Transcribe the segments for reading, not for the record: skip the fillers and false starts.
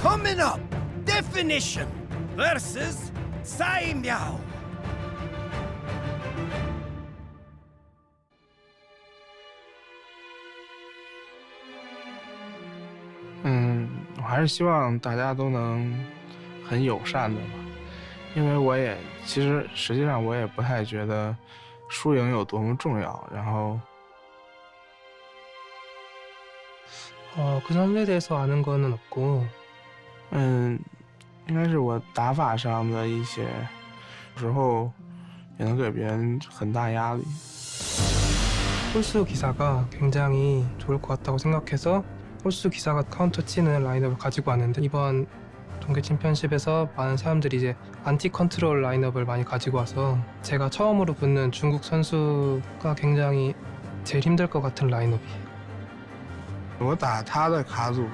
Coming up, Definition versus Caimiao.我还是希望大家都能很友善的吧，因为我也实际上我也不太觉得输赢有多么重要。然后，그 선수에 대해서 아는 거는 없고, 应该是我打法上的一些，有时候也能给别人很大压力。 홀수 기사가 굉장히 좋을 것 같다고 생각해서 홀수 기사가 카운터 치는 라인업을 가지고 왔는데, 이번 동계 챔피언십에서 많은 사람들이 이제 안티 컨트롤 라인업을 많이 가지고 와서 제가 처음으로 붙는 중국 선수가 굉장히 제일 힘들 것 같은 라인업이에요. 我打他的卡组，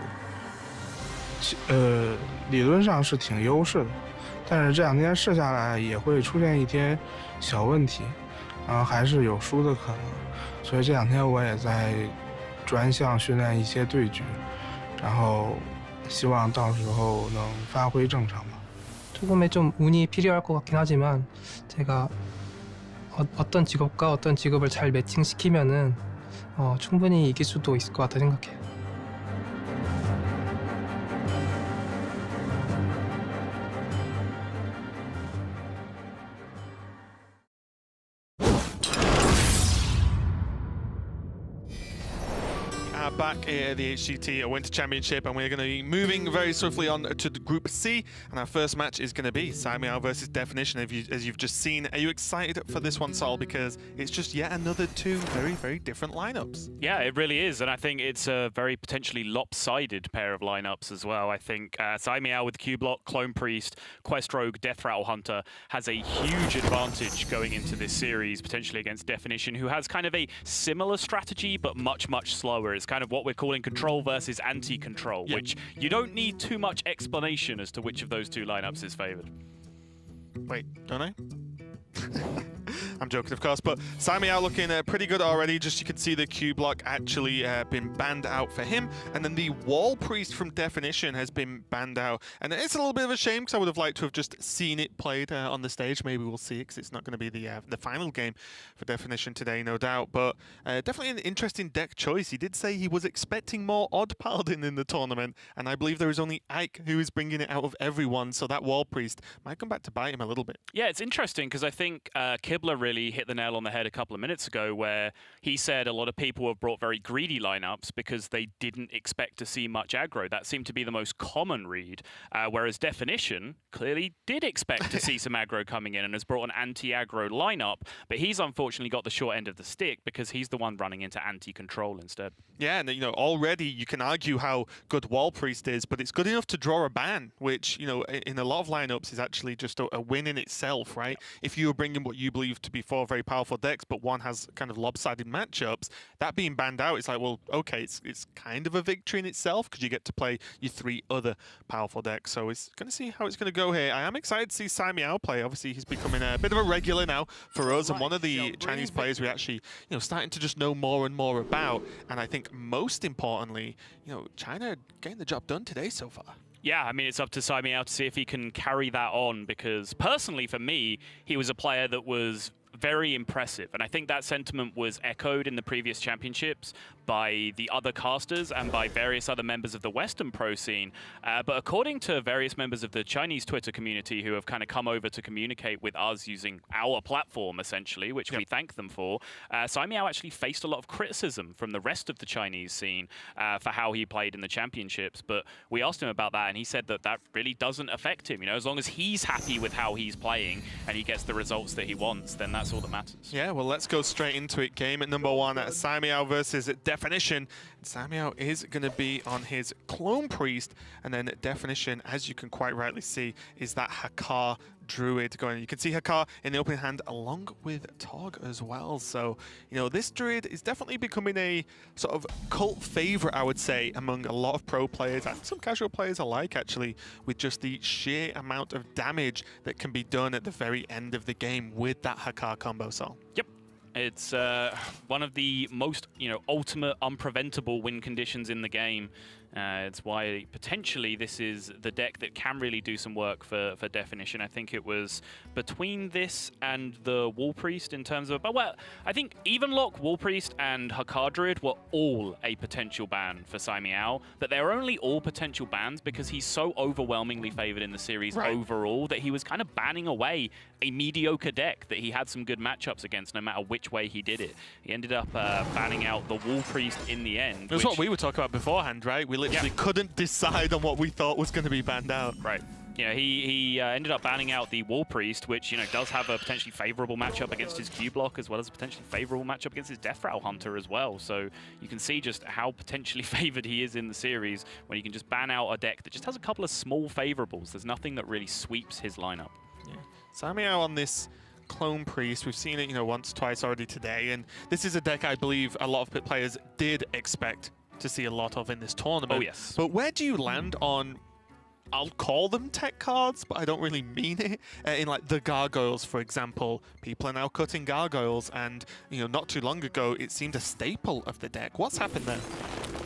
理论上是挺优势的，但是这两天试下来也会出现一些小问题，然后还是有输的可能，所以这两天我也在专项训练一些对局，然后希望到时候能发挥正常吧。 조금의 좀 운이 필요할 것 같긴 하지만 제가 어떤 직업과 어떤 직업을 잘 매칭시키면은 충분히 이길 수도 있을 것 같다 생각해요. Back at the HCT Winter Championship, and we're going to be moving very swiftly on to the Group C, and our first match is going to be Caimiao versus Definition. As you've just seen, are you excited for this one, Sol? Because it's just yet another two very, very different lineups. Yeah, it really is, and I think it's a very potentially lopsided pair of lineups as well. I think Caimiao with Q-Block, Clone Priest, Quest Rogue, Deathrattle Hunter has a huge advantage going into this series, potentially against Definition, who has kind of a similar strategy, but much, much slower. It's kind of what we're calling control versus anti-control, which you don't need too much explanation as to which of those two lineups is favored. Wait, don't I? I'm joking, of course, but Caimiao looking pretty good already. Just you can see the Q block actually been banned out for him, and then the Wall Priest from Definition has been banned out, and it's a little bit of a shame because I would have liked to have just seen it played on the stage. Maybe we'll see it because it's not going to be the final game for Definition today, no doubt. But definitely an interesting deck choice. He did say he was expecting more Odd Paladin in the tournament, and I believe there is only Ike who is bringing it out of everyone. So that Wall Priest might come back to bite him a little bit. Yeah, it's interesting because I think Kibler really hit the nail on the head a couple of minutes ago, where he said a lot of people have brought very greedy lineups because they didn't expect to see much aggro. That seemed to be the most common read, whereas Definition clearly did expect to see some aggro coming in and has brought an anti-aggro lineup, but he's unfortunately got the short end of the stick because he's the one running into anti-control instead. Yeah, and already you can argue how good Wall Priest is, but it's good enough to draw a ban, which, in a lot of lineups is actually just a win in itself, right? If you were bringing what you believe to be four very powerful decks, but one has kind of lopsided matchups, that being banned out, it's like, well, okay, it's kind of a victory in itself because you get to play your three other powerful decks. So it's going to see how it's going to go here. I am excited to see Caimiao play. Obviously, he's becoming a bit of a regular now for us, and one of the Chinese players we actually, starting to just know more and more about. And I think most importantly, China getting the job done today so far. Yeah, I mean, it's up to Caimiao to see if he can carry that on, because personally for me, he was a player that was very impressive, and I think that sentiment was echoed in the previous championships by the other casters and by various other members of the Western pro scene. But according to various members of the Chinese Twitter community who have kind of come over to communicate with us using our platform, essentially, which we thank them for, Caimiao actually faced a lot of criticism from the rest of the Chinese scene for how he played in the championships. But we asked him about that, and he said that that really doesn't affect him. As long as he's happy with how he's playing and he gets the results that he wants, then that's all that matters. Yeah, well, let's go straight into it. Game at number one, Caimiao versus Definition. Caimiao is going to be on his Clone Priest, and then Definition, as you can quite rightly see, is that Hakkar Druid going. You can see Hakkar in the opening hand along with Tog as well. So, this Druid is definitely becoming a sort of cult favorite, I would say, among a lot of pro players and some casual players alike, actually, with just the sheer amount of damage that can be done at the very end of the game with that Hakkar combo, Sol. Yep. It's one of the most, ultimate unpreventable win conditions in the game. It's why potentially this is the deck that can really do some work for Definition. I think it was between this and the Wall Priest in terms of, well, I think Evenlock, Wall Priest, and Hakkar Druid were all a potential ban for Caimiao, but they're only all potential bans because he's so overwhelmingly favored in the series overall that he was kind of banning away a mediocre deck that he had some good matchups against no matter which way he did it. He ended up banning out the Wall Priest in the end. That's what we were talking about beforehand, right? We literally couldn't decide on what we thought was going to be banned out. Right. You know, he ended up banning out the Wall Priest, which, you know, does have a potentially favorable matchup against his Q block, as well as a potentially favorable matchup against his Deathrattle Hunter as well. So you can see just how potentially favored he is in the series when you can just ban out a deck that just has a couple of small favorables. There's nothing that really sweeps his lineup. Yeah. Caimiao on this Clone Priest, we've seen it, you know, once, twice already today, and this is a deck I believe a lot of players did expect to see a lot of in this tournament. Oh, yes. But where do you land on, I'll call them tech cards, but I don't really mean it, in like the gargoyles, for example. People are now cutting gargoyles, and, you know, not too long ago, it seemed a staple of the deck. What's happened there?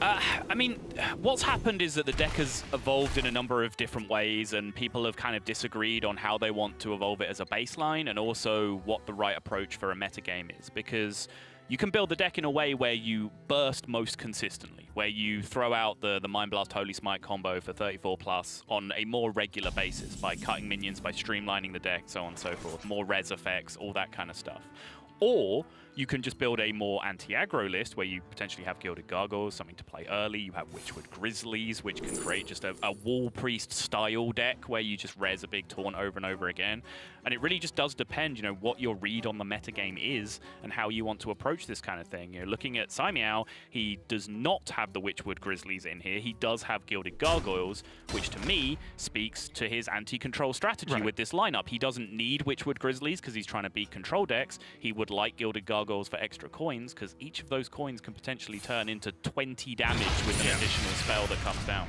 I mean, what's happened is that the deck has evolved in a number of different ways, and people have kind of disagreed on how they want to evolve it as a baseline, and also what the right approach for a metagame is, because you can build the deck in a way where you burst most consistently, where you throw out the Mind Blast Holy Smite combo for 34+ on a more regular basis by cutting minions, by streamlining the deck, so on and so forth, more res effects, all that kind of stuff. Or you can just build a more anti-aggro list where you potentially have Gilded Gargoyles, something to play early. You have Witchwood Grizzlies, which can create just a Wall Priest style deck where you just res a big taunt over and over again. And it really just does depend, you know, what your read on the metagame is and how you want to approach this kind of thing. You know, looking at Caimiao, he does not have the Witchwood Grizzlies in here. He does have Gilded Gargoyles, which to me speaks to his anti-control strategy with this lineup. He doesn't need Witchwood Grizzlies because he's trying to beat control decks. He would like Gilded Gargoyles for extra coins, because each of those coins can potentially turn into 20 damage with an additional spell that comes down.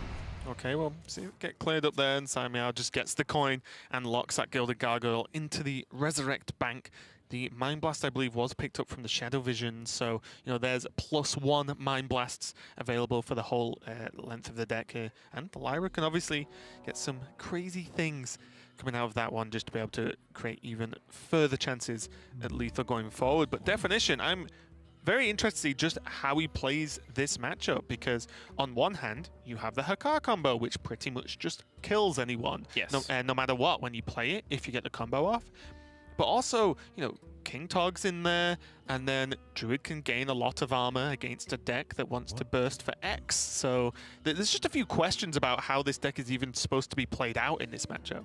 Okay, well, see it get cleared up there, and Caimiao just gets the coin and locks that Gilded Gargoyle into the Resurrect Bank. The Mind Blast, I believe, was picked up from the Shadow Vision, so, you know, there's +1 Mind Blasts available for the whole length of the deck here. And Lyra can obviously get some crazy things coming out of that one just to be able to create even further chances at lethal going forward. But Definition, I'm very interested to see just how he plays this matchup, because on one hand, you have the Hakkar combo, which pretty much just kills anyone, no matter what, when you play it, if you get the combo off. But also, you know, King Tog's in there, and then Druid can gain a lot of armor against a deck that wants to burst for X. So there's just a few questions about how this deck is even supposed to be played out in this matchup.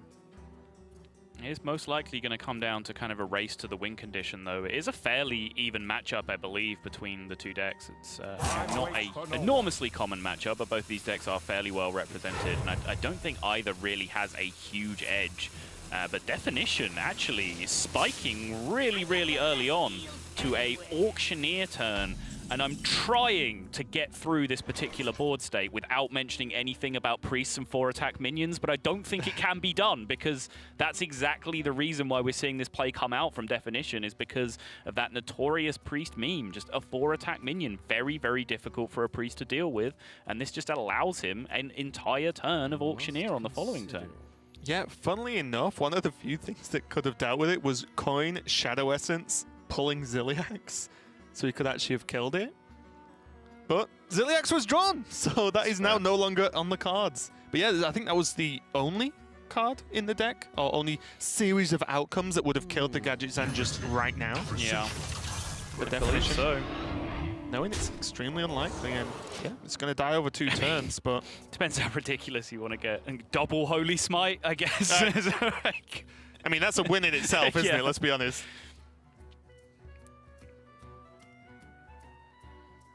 It is most likely going to come down to kind of a race to the win condition, though. It is a fairly even matchup, I believe, between the two decks. It's not an enormously common matchup, but both these decks are fairly well represented, and I don't think either really has a huge edge. But Definition actually is spiking really, really early on to a Auctioneer turn. And I'm trying to get through this particular board state without mentioning anything about priests and 4-attack minions, but I don't think it can be done, because that's exactly the reason why we're seeing this play come out from Definition, is because of that notorious priest meme. Just a 4-attack minion, very, very difficult for a priest to deal with, and this just allows him an entire turn of Auctioneer on the following turn. Yeah, funnily enough, one of the few things that could have dealt with it was coin Shadow Essence pulling Ziliax, so he could actually have killed it. But Ziliax was drawn, so that is now no longer on the cards. But yeah, I think that was the only card in the deck, or only series of outcomes that would have killed the Gadgetzan just right now. Yeah. But Definition, so knowing it's extremely unlikely, and yeah, it's going to die over 2 turns, but depends how ridiculous you want to get. And double Holy Smite, I guess. I mean, that's a win in itself, isn't it? Let's be honest.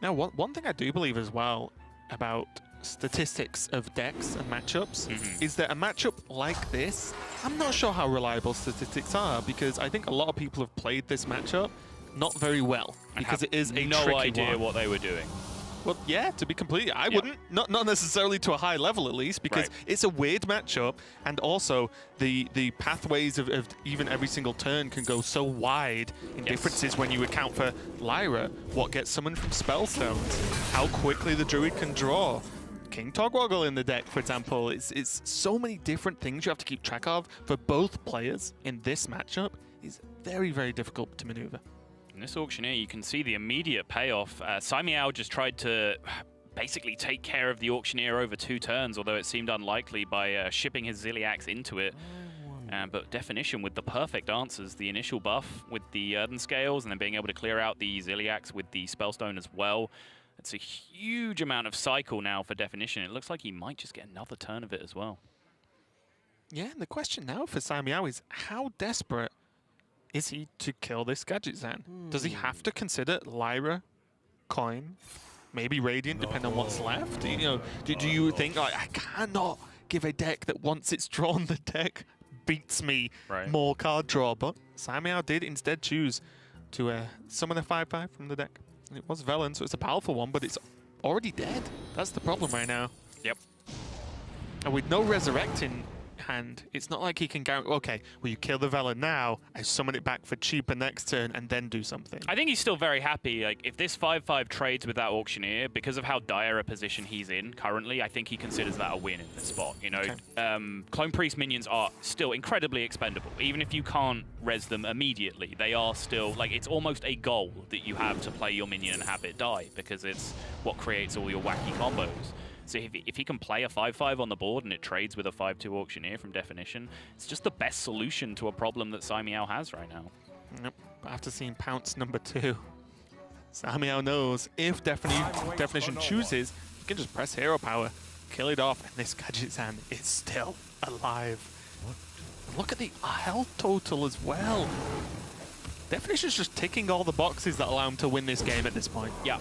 Now, one thing I do believe as well about statistics of decks and matchups is that a matchup like this, I'm not sure how reliable statistics are, because I think a lot of people have played this matchup not very well, because it is a tricky one. No idea what they were doing. Well, yeah, to be completely, I wouldn't, not necessarily to a high level at least, because it's a weird matchup, and also the pathways of even every single turn can go so wide in differences when you account for Lyra, what gets summoned from Spellstones, how quickly the Druid can draw, King Togwoggle in the deck, for example. It's so many different things you have to keep track of for both players in this matchup. It's very, very difficult to maneuver. In this Auctioneer, you can see the immediate payoff. Caimiao just tried to basically take care of the Auctioneer over 2 turns, although it seemed unlikely by shipping his Ziliax into it. But Definition with the perfect answers, the initial buff with the Earthen Scales, and then being able to clear out the Ziliax with the Spellstone as well. It's a huge amount of cycle now for Definition. It looks like he might just get another turn of it as well. Yeah, and the question now for Caimiao is how desperate is he to kill this Gadgetzan? Does he have to consider Lyra, Coin, maybe Radiant, depending on what's left? You know, do you think, like, I cannot give a deck that once it's drawn the deck beats me more card draw? But Caimiao did instead choose to summon a 5/5 from the deck. And it was Velen, so it's a powerful one, but it's already dead. That's the problem right now. Yep. And with no Resurrect in hand, it's not like he can guarantee, okay, well, you kill the Velen now, I summon it back for cheaper next turn, and then do something. I think he's still very happy. Like, if this 5/5 trades with that Auctioneer, because of how dire a position he's in currently, I think he considers that a win in this spot. You know, Clone Priest minions are still incredibly expendable. Even if you can't res them immediately, they are still, like, it's almost a goal that you have to play your minion and have it die, because it's what creates all your wacky combos. So if he can play a 5/5 on the board and it trades with a 5/2 Auctioneer from Definition, it's just the best solution to a problem that Caimiao has right now. Yep. After seeing Pounce number 2, Caimiao knows if Definition chooses, he can just press Hero Power, kill it off, and this Gadgetzan is still alive. Look at the health total as well. Definition's just ticking all the boxes that allow him to win this game at this point. Yeah.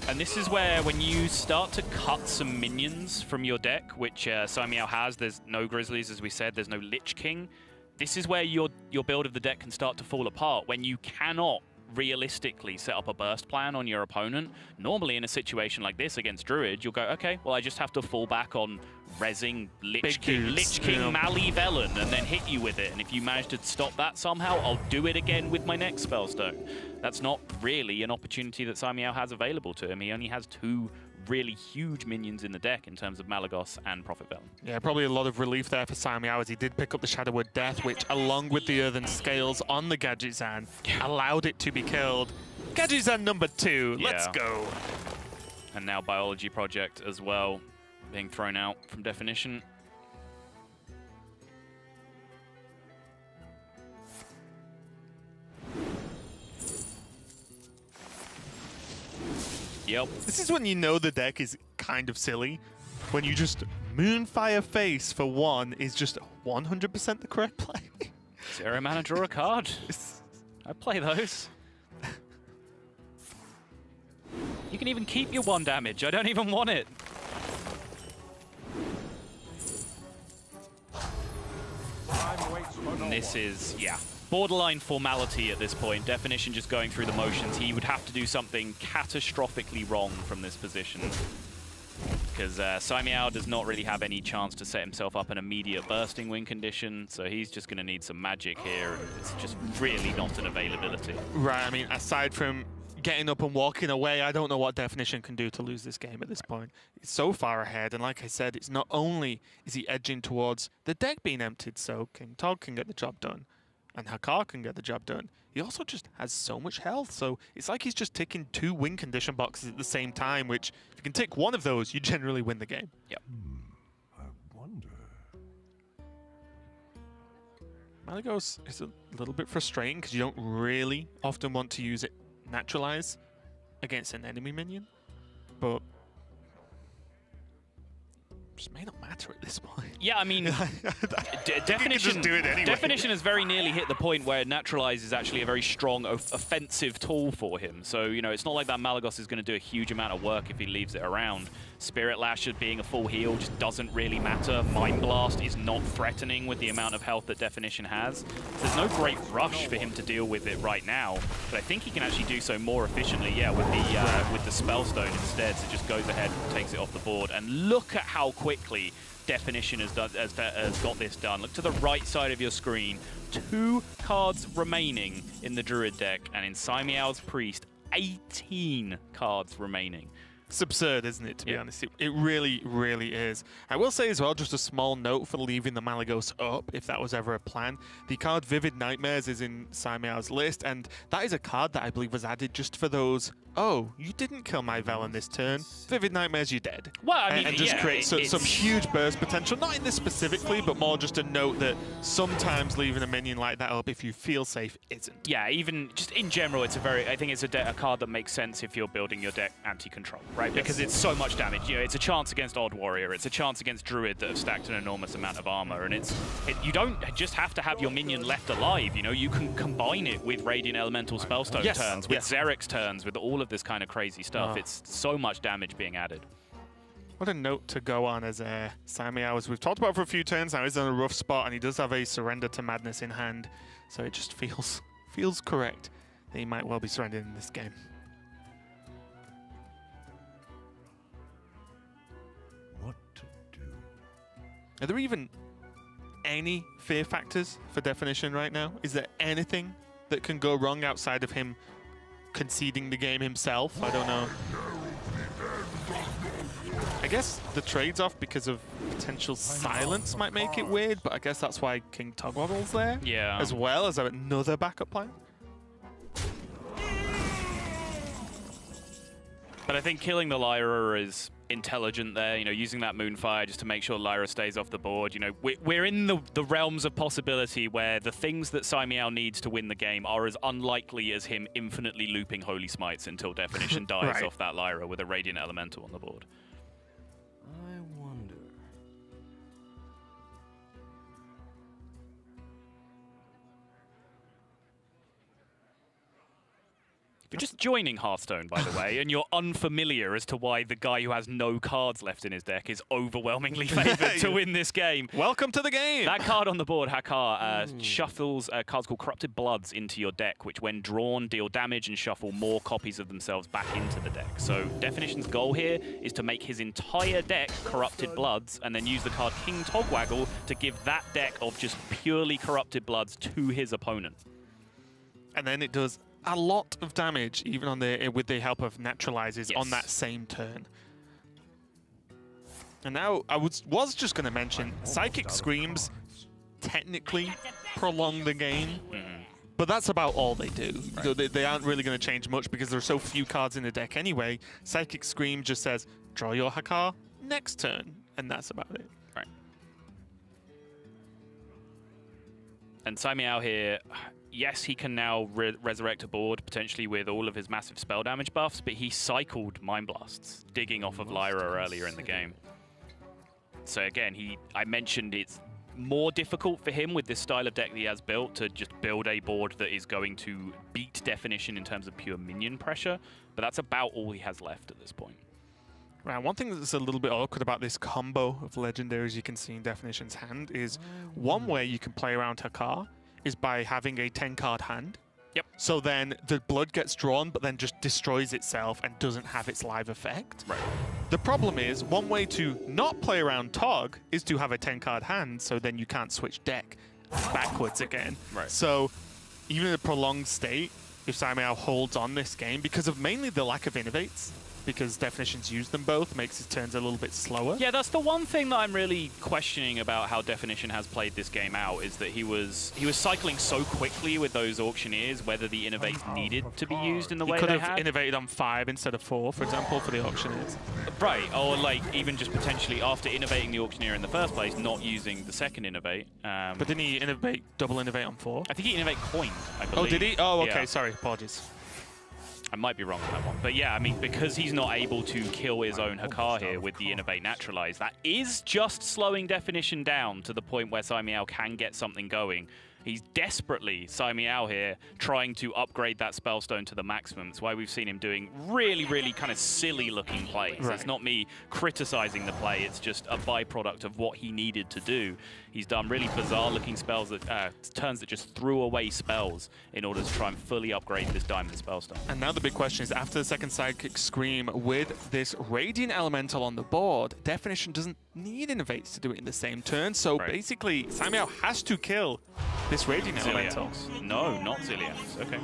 And this is where, when you start to cut some minions from your deck, which Caimiao has, there's no Grizzlies, as we said, there's no Lich King. This is where your build of the deck can start to fall apart, when you cannot realistically set up a burst plan on your opponent. Normally in a situation like this against Druid, you'll go, okay, well, I just have to fall back on rezzing Lich King Mali Velen and then hit you with it. And if you manage to stop that somehow, I'll do it again with my next Spellstone. That's not really an opportunity that Caimiao has available to him. He only has 2 really huge minions in the deck in terms of Malagos and Prophet Velen. Yeah, probably a lot of relief there for Caimiao, as he did pick up the Shadow Word Death, which, along with the Earthen Scales on the Gadgetzan, allowed it to be killed. Gadgetzan number 2, let's go. And now Biology Project as well, being thrown out from Definition. Yep. This is when you know the deck is kind of silly. When you just Moonfire Face for 1 is just 100% the correct play. 0 mana, draw a card. I play those. You can even keep your 1 damage. I don't even want it. And this is, borderline formality at this point. Definition just going through the motions. He would have to do something catastrophically wrong from this position, because Caimiao does not really have any chance to set himself up an immediate bursting win condition, so he's just going to need some magic here, and it's just really not an availability. Right, I mean, aside from getting up and walking away, I don't know what Definition can do to lose this game at this point. It's so far ahead, and like I said, it's not only is he edging towards the deck being emptied, so King Tog can get the job done, and Hakkar can get the job done. He also just has so much health, so it's like he's just ticking 2 win condition boxes at the same time, which, if you can tick one of those, you generally win the game. Yep. I wonder. Malagos is a little bit frustrating, because you don't really often want to use it Naturalize against an enemy minion, but just may not matter at this point. Yeah, I mean, Definition, do it anyway. Definition has very nearly hit the point where Naturalize is actually a very strong offensive tool for him. So, you know, it's not like that Malagos is going to do a huge amount of work if he leaves it around. Spirit Lash being a full heal just doesn't really matter. Mind Blast is not threatening with the amount of health that Definition has. So there's no great rush for him to deal with it right now. But I think he can actually do so more efficiently, with the Spellstone instead. So it just goes ahead and takes it off the board. And look at how quickly Definition has got this done. Look to the right side of your screen. 2 cards remaining in the Druid deck, and in Caimiao's Priest, 18 cards remaining. It's absurd, isn't it, to be honest? It really, really is. I will say as well, just a small note for leaving the Malygos up, if that was ever a plan. The card Vivid Nightmares is in Caimiao's list, and that is a card that I believe was added just for those, oh, you didn't kill my Velen this turn. Vivid Nightmares, you're dead. Well, I mean, and just create some huge burst potential. Not in this specifically, but more just a note that sometimes leaving a minion like that up, if you feel safe, isn't. Yeah, even just in general, it's I think it's a card that makes sense if you're building your deck anti-control, right? Because it's so much damage. You know, it's a chance against Odd Warrior, it's a chance against Druid that have stacked an enormous amount of armor, and you don't just have to have your minion left alive. You know, you can combine it with Radiant Elemental Spellstone turns, with Xerix turns, with all of this kind of crazy stuff. It's so much damage being added. What a note to go on as Caimiao, as we've talked about for a few turns now, he's in a rough spot, and he does have a Surrender to Madness in hand, so it just feels correct that he might well be surrendering in this game. What to do? Are there even any fear factors for Definition right now? Is there anything that can go wrong outside of him conceding the game himself? I don't know. I guess the trades off because of potential silence might make it weird, but I guess that's why King Togwaggle's there as well as another backup plan. But I think killing the Lyra is intelligent there, you know, using that Moonfire just to make sure Lyra stays off the board. You know, we're in the realms of possibility where the things that Caimiao needs to win the game are as unlikely as him infinitely looping Holy Smites until Definition dies off that Lyra with a Radiant Elemental on the board. I wonder. If you're just joining Hearthstone, by the way, and you're unfamiliar as to why the guy who has no cards left in his deck is overwhelmingly favored to win this game. Welcome to the game! That card on the board, Hakkar, shuffles cards called Corrupted Bloods into your deck, which when drawn deal damage and shuffle more copies of themselves back into the deck. So Definition's goal here is to make his entire deck Corrupted Bloods and then use the card King Togwaggle to give that deck of just purely Corrupted Bloods to his opponent. And then it does a lot of damage, even on with the help of Naturalizes on that same turn. And now, I was just going to mention, Psychic Screams technically prolong the game, but that's about all they do. So they aren't really going to change much because there are so few cards in the deck anyway. Psychic Scream just says, draw your Hakkar next turn, and that's about it. Right. And Caimiao here, yes, he can now resurrect a board, potentially with all of his massive spell damage buffs, but he cycled Mind Blasts, digging off of Lyra earlier in the game. So again, I mentioned it's more difficult for him with this style of deck that he has built to just build a board that is going to beat Definition in terms of pure minion pressure, but that's about all he has left at this point. Right, one thing that's a little bit awkward about this combo of legendaries you can see in Definition's hand is one way you can play around Hakkar is by having a 10-card hand. Yep. So then the blood gets drawn, but then just destroys itself and doesn't have its live effect. Right. The problem is, one way to not play around Tog is to have a 10-card hand, so then you can't switch deck backwards again. Right. So even in a prolonged state, if Caimiao holds on this game, because of mainly the lack of innovates, because Definition's used them both, makes his turns a little bit slower. Yeah, that's the one thing that I'm really questioning about how Definition has played this game out, is that he was cycling so quickly with those Auctioneers, whether the innovates needed to be used in the way they had. He could have innovated on 5 instead of 4, for example, for the Auctioneers. Right, or like even just potentially after innovating the Auctioneer in the first place, not using the second innovate. But didn't he double innovate on 4? I think he innovate coined, I believe. Oh, did he? Oh, okay, yeah. Sorry, apologies. I might be wrong on that one. But yeah, I mean, because he's not able to kill his own Hakkar here with the Innovate Naturalize, that is just slowing Definition down to the point where Caimiao can get something going. He's desperately, Caimiao here, trying to upgrade that Spellstone to the maximum. It's why we've seen him doing really, really kind of silly-looking plays. Right. It's not me criticizing the play. It's just a byproduct of what he needed to do. He's done really bizarre-looking spells, turns that just threw away spells in order to try and fully upgrade this Diamond Spellstone. And now the big question is, after the second Psychic Scream, with this Radiant Elemental on the board, Definition doesn't need Innovates to do it in the same turn. So basically, Caimiao has to kill this Radiant Elemental. No, not Zilliax. Okay.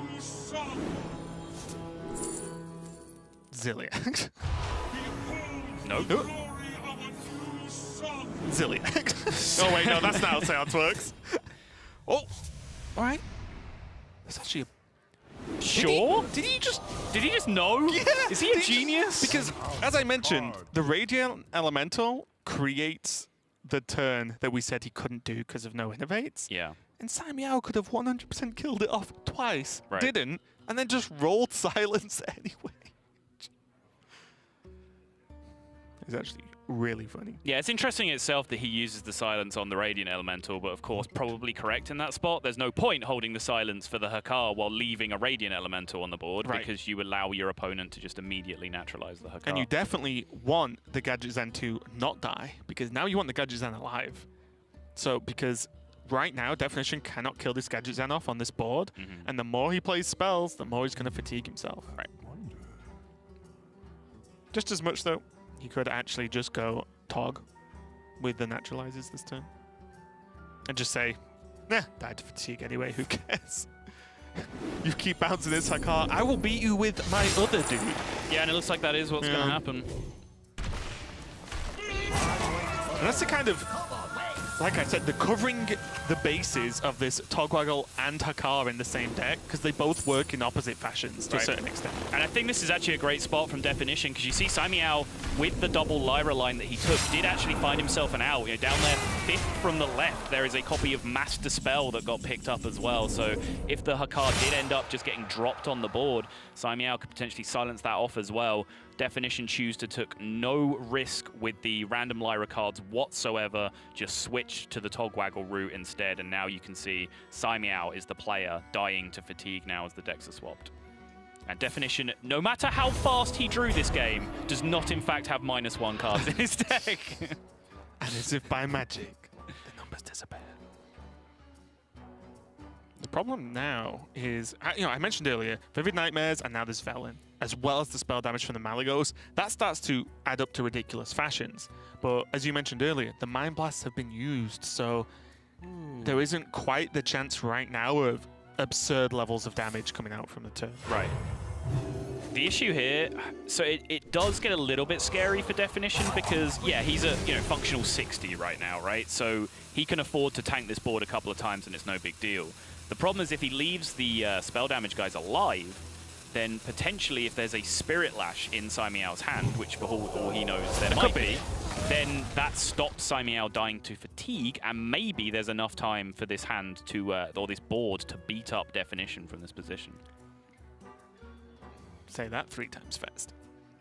Zilliax. Nope. Zilliax. Oh wait, no, that's not how Seance works. Oh, all right. That's actually a... Sure? Did he just... Did he just know? Yeah! Is he a did genius? Because, as I mentioned, the Radiant Elemental creates the turn that we said he couldn't do because of no innovates. Yeah. And Caimiao could have 100% killed it off twice. Right. Didn't. And then just rolled silence anyway. It's actually really funny. Yeah, it's interesting itself that he uses the silence on the Radiant Elemental, but of course probably correct in that spot. There's no point holding the silence for the Hakkar while leaving a Radiant Elemental on the board, Right. because you allow your opponent to just immediately naturalize the Hakkar. And you definitely want the Gadget Zen to not die, because now you want the Gadget Zen alive. So, because right now, Definition cannot kill this Gadget Zen off on this board, and the more he plays spells, the more he's going to fatigue himself. Right. Just as much, though, he could actually just go Tog with the naturalizers this turn. And just say, nah, died to fatigue anyway, who cares? You keep bouncing this Hakkar, I will beat you with my other dude. Yeah, and it looks like that is what's going to happen. And that's the kind of, like I said, the covering the bases of this Togwaggle and Hakkar in the same deck, because they both work in opposite fashions to a certain extent. And I think this is actually a great spot from Definition, because you see Caimiao with the double Lyra line that he took did actually find himself an out. You know, down there, 5th from the left, there is a copy of Mass Dispel that got picked up as well. So if the Hakkar did end up just getting dropped on the board, Caimiao could potentially silence that off as well. Definition took no risk with the random Lyra cards whatsoever, just switched to the Togwaggle route instead, and now you can see Caimiao is the player dying to fatigue now as the decks are swapped. And Definition, no matter how fast he drew this game, does not in fact have -1 cards in his deck. And as if by magic, the numbers disappear. The problem now is, I mentioned earlier, Vivid Nightmares, and now there's Velen, as well as the spell damage from the Malagos. That starts to add up to ridiculous fashions. But as you mentioned earlier, the Mind Blasts have been used, so there isn't quite the chance right now of absurd levels of damage coming out from the turn. Right. The issue here, so it does get a little bit scary for Definition, because yeah, he's a functional 60 right now, right? So he can afford to tank this board a couple of times and it's no big deal. The problem is if he leaves the spell damage guys alive, then potentially if there's a Spirit Lash in Caimiao's hand, which for all he knows there might be, then that stops Caimiao dying to fatigue, and maybe there's enough time for this hand to, or this board to beat up Definition from this position. Say that 3 times fast.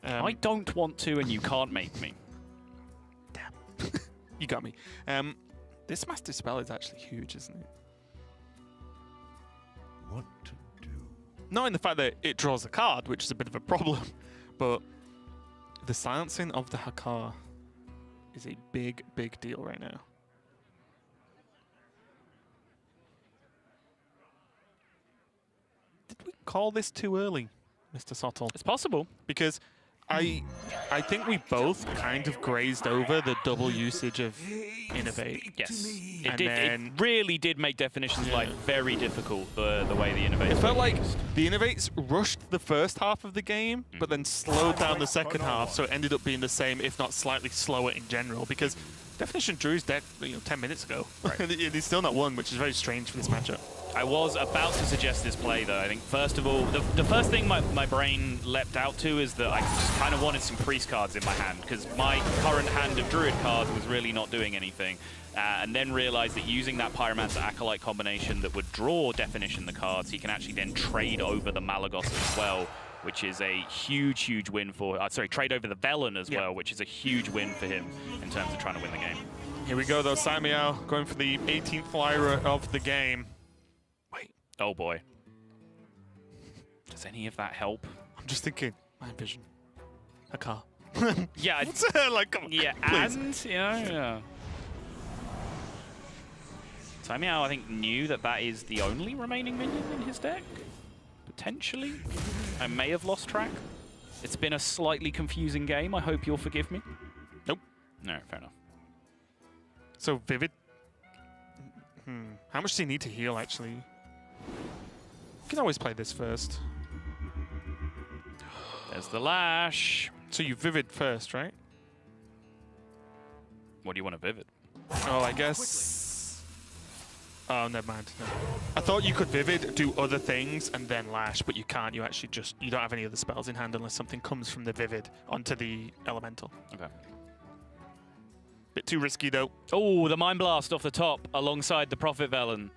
I don't want to, and you can't make me. Damn. You got me. This Master Spell is actually huge, isn't it? What to do? Not in the fact that it draws a card, which is a bit of a problem, but the silencing of the Hakkar is a big, big deal right now. Did we call this too early, Mr. Sottle? It's possible. Because I think we both kind of grazed over the double usage of Innovate. Yes. And then It really did make Definition's life very difficult, the way the Innovate. it felt like the Innovates rushed the first half of the game, but then slowed down the second half, so it ended up being the same, if not slightly slower in general, because Definition drew his deck 10 minutes ago. Right. And he's still not won, which is very strange for this matchup. I was about to suggest this play, though. I think, first of all, the first thing my brain leapt out to is that I just kind of wanted some Priest cards in my hand, because my current hand of Druid cards was really not doing anything. And then realized that using that Pyromancer Acolyte combination that would draw Definition the cards, he can actually then trade over the Malagos as well, which is a huge, huge win for... trade over the Velen as well, which is a huge win for him in terms of trying to win the game. Here we go, though. Caimiao going for the 18th Lyra of the game. Oh boy. Does any of that help? I'm just thinking, Mind Vision. Hakkar. Yeah. Like, come on. Yeah, please. and, yeah. Caimiao, I think, knew that that is the only remaining minion in his deck. Potentially. I may have lost track. It's been a slightly confusing game. I hope you'll forgive me. Nope. No, fair enough. So, Vivid. How much does he need to heal, actually? You can always play this first. There's the Lash. So you Vivid first, right? What do you want to Vivid? Oh, I guess... Oh, never mind. No. I thought you could Vivid, do other things, and then Lash, but you can't. You actually just... You don't have any other spells in hand unless something comes from the Vivid onto the Elemental. Okay. Bit too risky, though. Oh, the Mind Blast off the top alongside the Prophet Velen.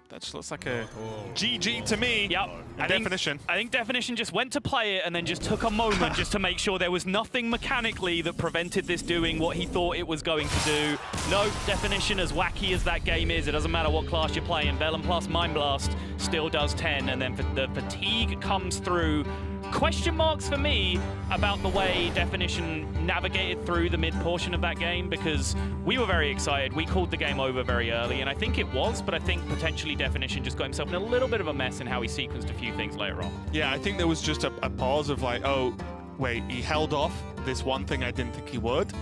That just looks like a GG to me. Yep. I think Definition just went to play it and then just took a moment just to make sure there was nothing mechanically that prevented this doing what he thought it was going to do. No, Definition, as wacky as that game is, it doesn't matter what class you're playing, Velen plus Mind Blast still does 10, and then the fatigue comes through. Question marks for me about the way Definition navigated through the mid portion of that game, because we were very excited. We called the game over very early, and I think it was, but I think potentially Definition just got himself in a little bit of a mess in how he sequenced a few things later on. Yeah, I think there was just a pause of like, oh, wait, he held off this one thing I didn't think he would.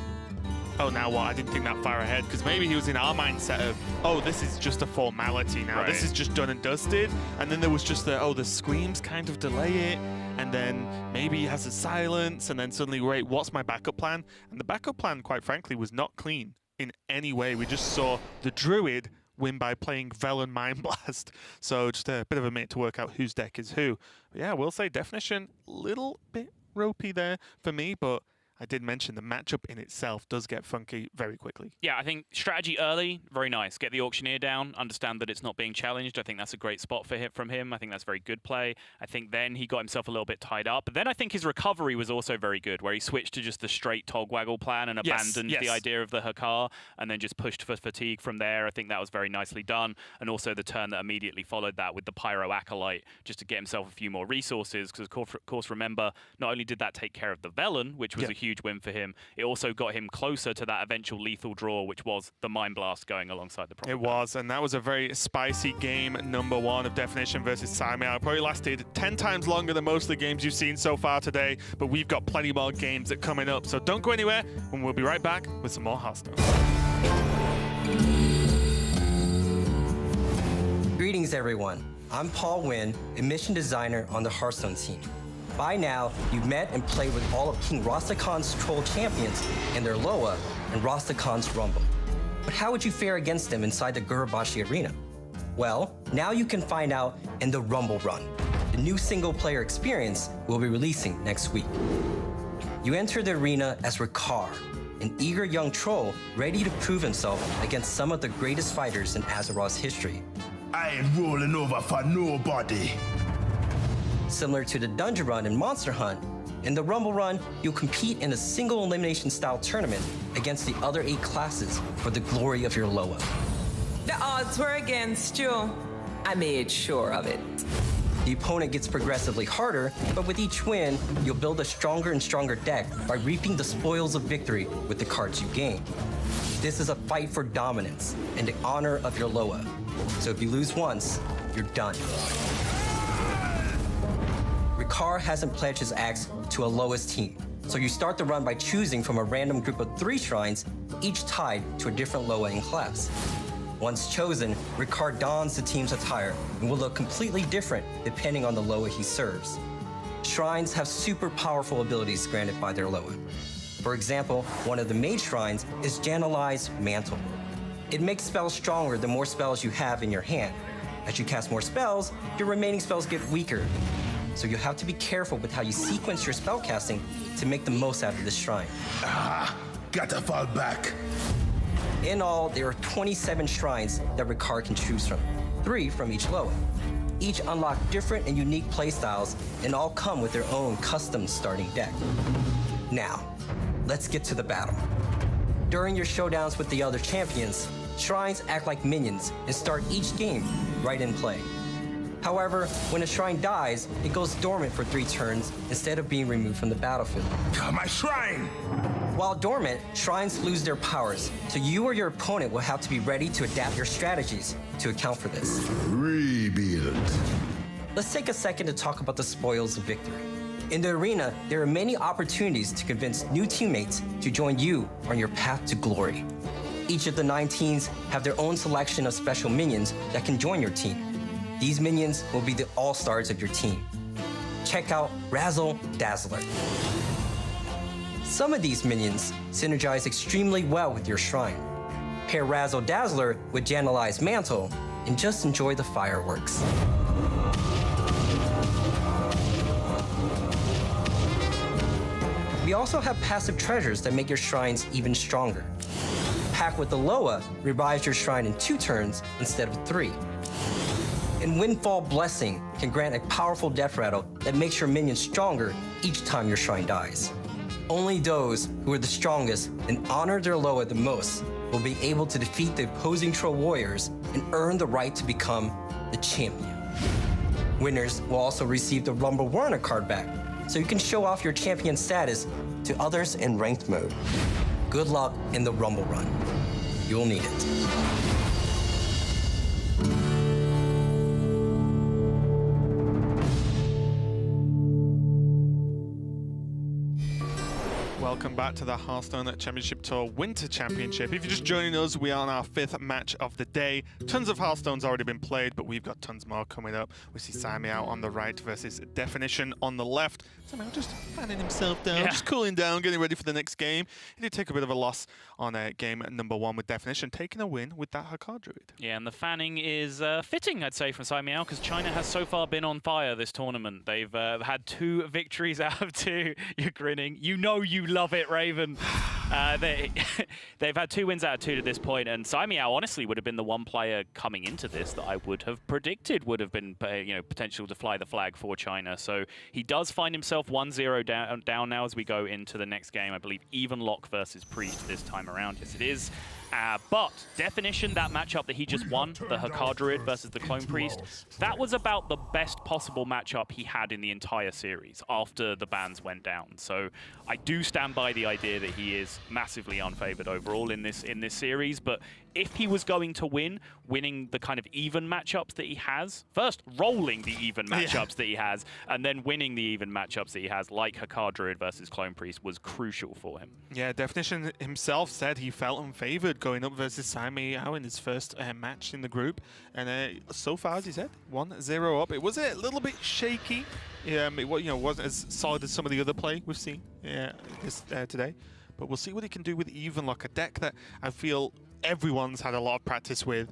Oh, now what? I didn't think that far ahead, because maybe he was in our mindset of, oh, this is just a formality now. Right. This is just done and dusted. And then there was just the screams kind of delay it. And then maybe he has a silence, and then suddenly, wait, what's my backup plan? And the backup plan, quite frankly, was not clean in any way. We just saw the Druid win by playing Velen Mind Blast. So just a bit of a minute to work out whose deck is who. But yeah, I will say Definition, little bit ropey there for me, but I did mention the matchup in itself does get funky very quickly. Yeah, I think strategy early, very nice. Get the Auctioneer down, understand that it's not being challenged. I think that's a great spot for him, from him. I think that's very good play. I think then he got himself a little bit tied up. But then I think his recovery was also very good, where he switched to just the straight Togwaggle plan and abandoned the idea of the Hakkar, and then just pushed for fatigue from there. I think that was very nicely done. And also the turn that immediately followed that with the Pyro Acolyte, just to get himself a few more resources. Because of course, remember, not only did that take care of the Velen, which was a huge win for him, it also got him closer to that eventual lethal draw, which was the Mind Blast going alongside the Prophet. It was, and that was a very spicy game, number one of Definition versus Caimiao. It probably lasted 10 times longer than most of the games you've seen so far today, but we've got plenty more games that are coming up, so don't go anywhere, and we'll be right back with some more Hearthstone. Greetings, everyone. I'm Paul Wynn, a mission designer on the Hearthstone team. By now, you've met and played with all of King Rastakhan's troll champions in their Loa and Rastakhan's Rumble. But how would you fare against them inside the Gurubashi arena? Well, now you can find out in the Rumble Run, the new single-player experience we'll be releasing next week. You enter the arena as Hakkar, an eager young troll ready to prove himself against some of the greatest fighters in Azeroth's history. I ain't rolling over for nobody. Similar to the Dungeon Run and Monster Hunt, in the Rumble Run, you'll compete in a single elimination style tournament against the other 8 classes for the glory of your Loa. The odds were against you. I made sure of it. The opponent gets progressively harder, but with each win, you'll build a stronger and stronger deck by reaping the spoils of victory with the cards you gain. This is a fight for dominance and the honor of your Loa. So if you lose once, you're done. Hakkar hasn't pledged his axe to a lowest team, so you start the run by choosing from a random group of 3 shrines, each tied to a different Loa in class. Once chosen, Hakkar dons the team's attire and will look completely different depending on the Loa he serves. Shrines have super powerful abilities granted by their Loa. For example, one of the mage shrines is Jan'alai's Mantle. It makes spells stronger the more spells you have in your hand. As you cast more spells, your remaining spells get weaker. So you have to be careful with how you sequence your spellcasting to make the most out of this shrine. Gotta fall back. In all, there are 27 shrines that Hakkar can choose from, 3 from each Loa. Each unlock different and unique playstyles, and all come with their own custom starting deck. Now, let's get to the battle. During your showdowns with the other champions, shrines act like minions and start each game right in play. However, when a shrine dies, it goes dormant for 3 turns instead of being removed from the battlefield. My shrine! While dormant, shrines lose their powers, so you or your opponent will have to be ready to adapt your strategies to account for this. Rebuild. Let's take a second to talk about the spoils of victory. In the arena, there are many opportunities to convince new teammates to join you on your path to glory. Each of the 9 teams have their own selection of special minions that can join your team. These minions will be the all-stars of your team. Check out Razzle Dazzler. Some of these minions synergize extremely well with your shrine. Pair Razzle Dazzler with Janeli's Mantle, and just enjoy the fireworks. We also have passive treasures that make your shrines even stronger. Pack with the Loa revives your shrine in 2 turns instead of 3. And Windfall Blessing can grant a powerful Deathrattle that makes your minions stronger each time your shrine dies. Only those who are the strongest and honor their Loa the most will be able to defeat the opposing Troll Warriors and earn the right to become the champion. Winners will also receive the Rumble Warner card back, so you can show off your champion status to others in ranked mode. Good luck in the Rumble Run. You'll need it. Welcome back to the Hearthstone Championship Tour Winter Championship. If you're just joining us, we are on our 5th match of the day. Tons of Hearthstone's already been played, but we've got tons more coming up. We see Caimiao on the right versus Definition on the left. Caimiao just fanning himself down, just cooling down, getting ready for the next game. He did take a bit of a loss on game number 1 with Definition, taking a win with that Hakkar Druid. Yeah, and the fanning is fitting, I'd say, from Caimiao, because China has so far been on fire this tournament. They've had 2 victories out of 2. You're grinning. You know you love it, Raven. They've had 2 wins out of 2 to this point, and Caimiao honestly would have been the one player coming into this that I would have predicted would have been potential to fly the flag for China. So he does find himself 1-0 down now as we go into the next game. I believe even lock versus Priest this time around. Yes, it is. But Definition, that matchup that he just won, the Hakkar Druid versus the Clone Priest, that was about the best possible matchup he had in the entire series after the bans went down. So I do stand by the idea that he is massively unfavored overall in this series, but if he was going to win, winning the kind of even matchups that he has, first rolling the even matchups that he has, and then winning the even matchups that he has, like Hakkar Druid versus Clone Priest, was crucial for him. Yeah, Definition himself said he felt unfavored going up versus Caimiao in his first match in the group, and so far, as he said, 1-0 up. It was a little bit shaky. It wasn't as solid as some of the other play we've seen today, but we'll see what he can do with Evenlock, a deck that I feel everyone's had a lot of practice with,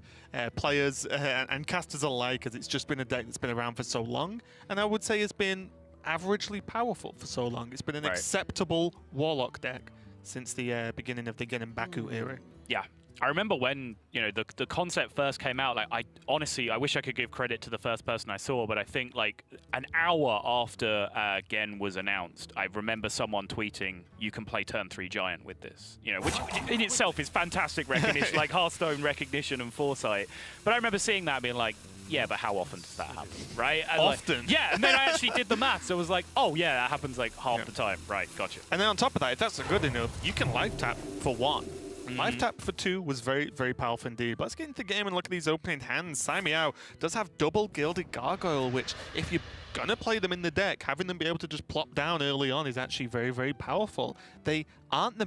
players and casters alike, as it's just been a deck that's been around for so long, and I would say it's been averagely powerful for so long. It's been an acceptable Warlock deck since the beginning of the Genbaku era. Yeah. I remember when the concept first came out. Like, I honestly wish I could give credit to the first person I saw, but I think like an hour after Gen was announced, I remember someone tweeting, "You can play turn 3 Giant with this," which in itself is fantastic recognition, like Hearthstone recognition and foresight. But I remember seeing that and being like, yeah, but how often does that happen, right? And often. And then I actually did the math, so it was like, oh yeah, that happens like half the time, right? Gotcha. And then on top of that, if that's good enough, you can life tap for 1. Life tap for 2 was very, very powerful indeed. But let's get into the game and look at these opening hands. Caimiao does have double Gilded Gargoyle, which if you're going to play them in the deck, having them be able to just plop down early on is actually very, very powerful. They aren't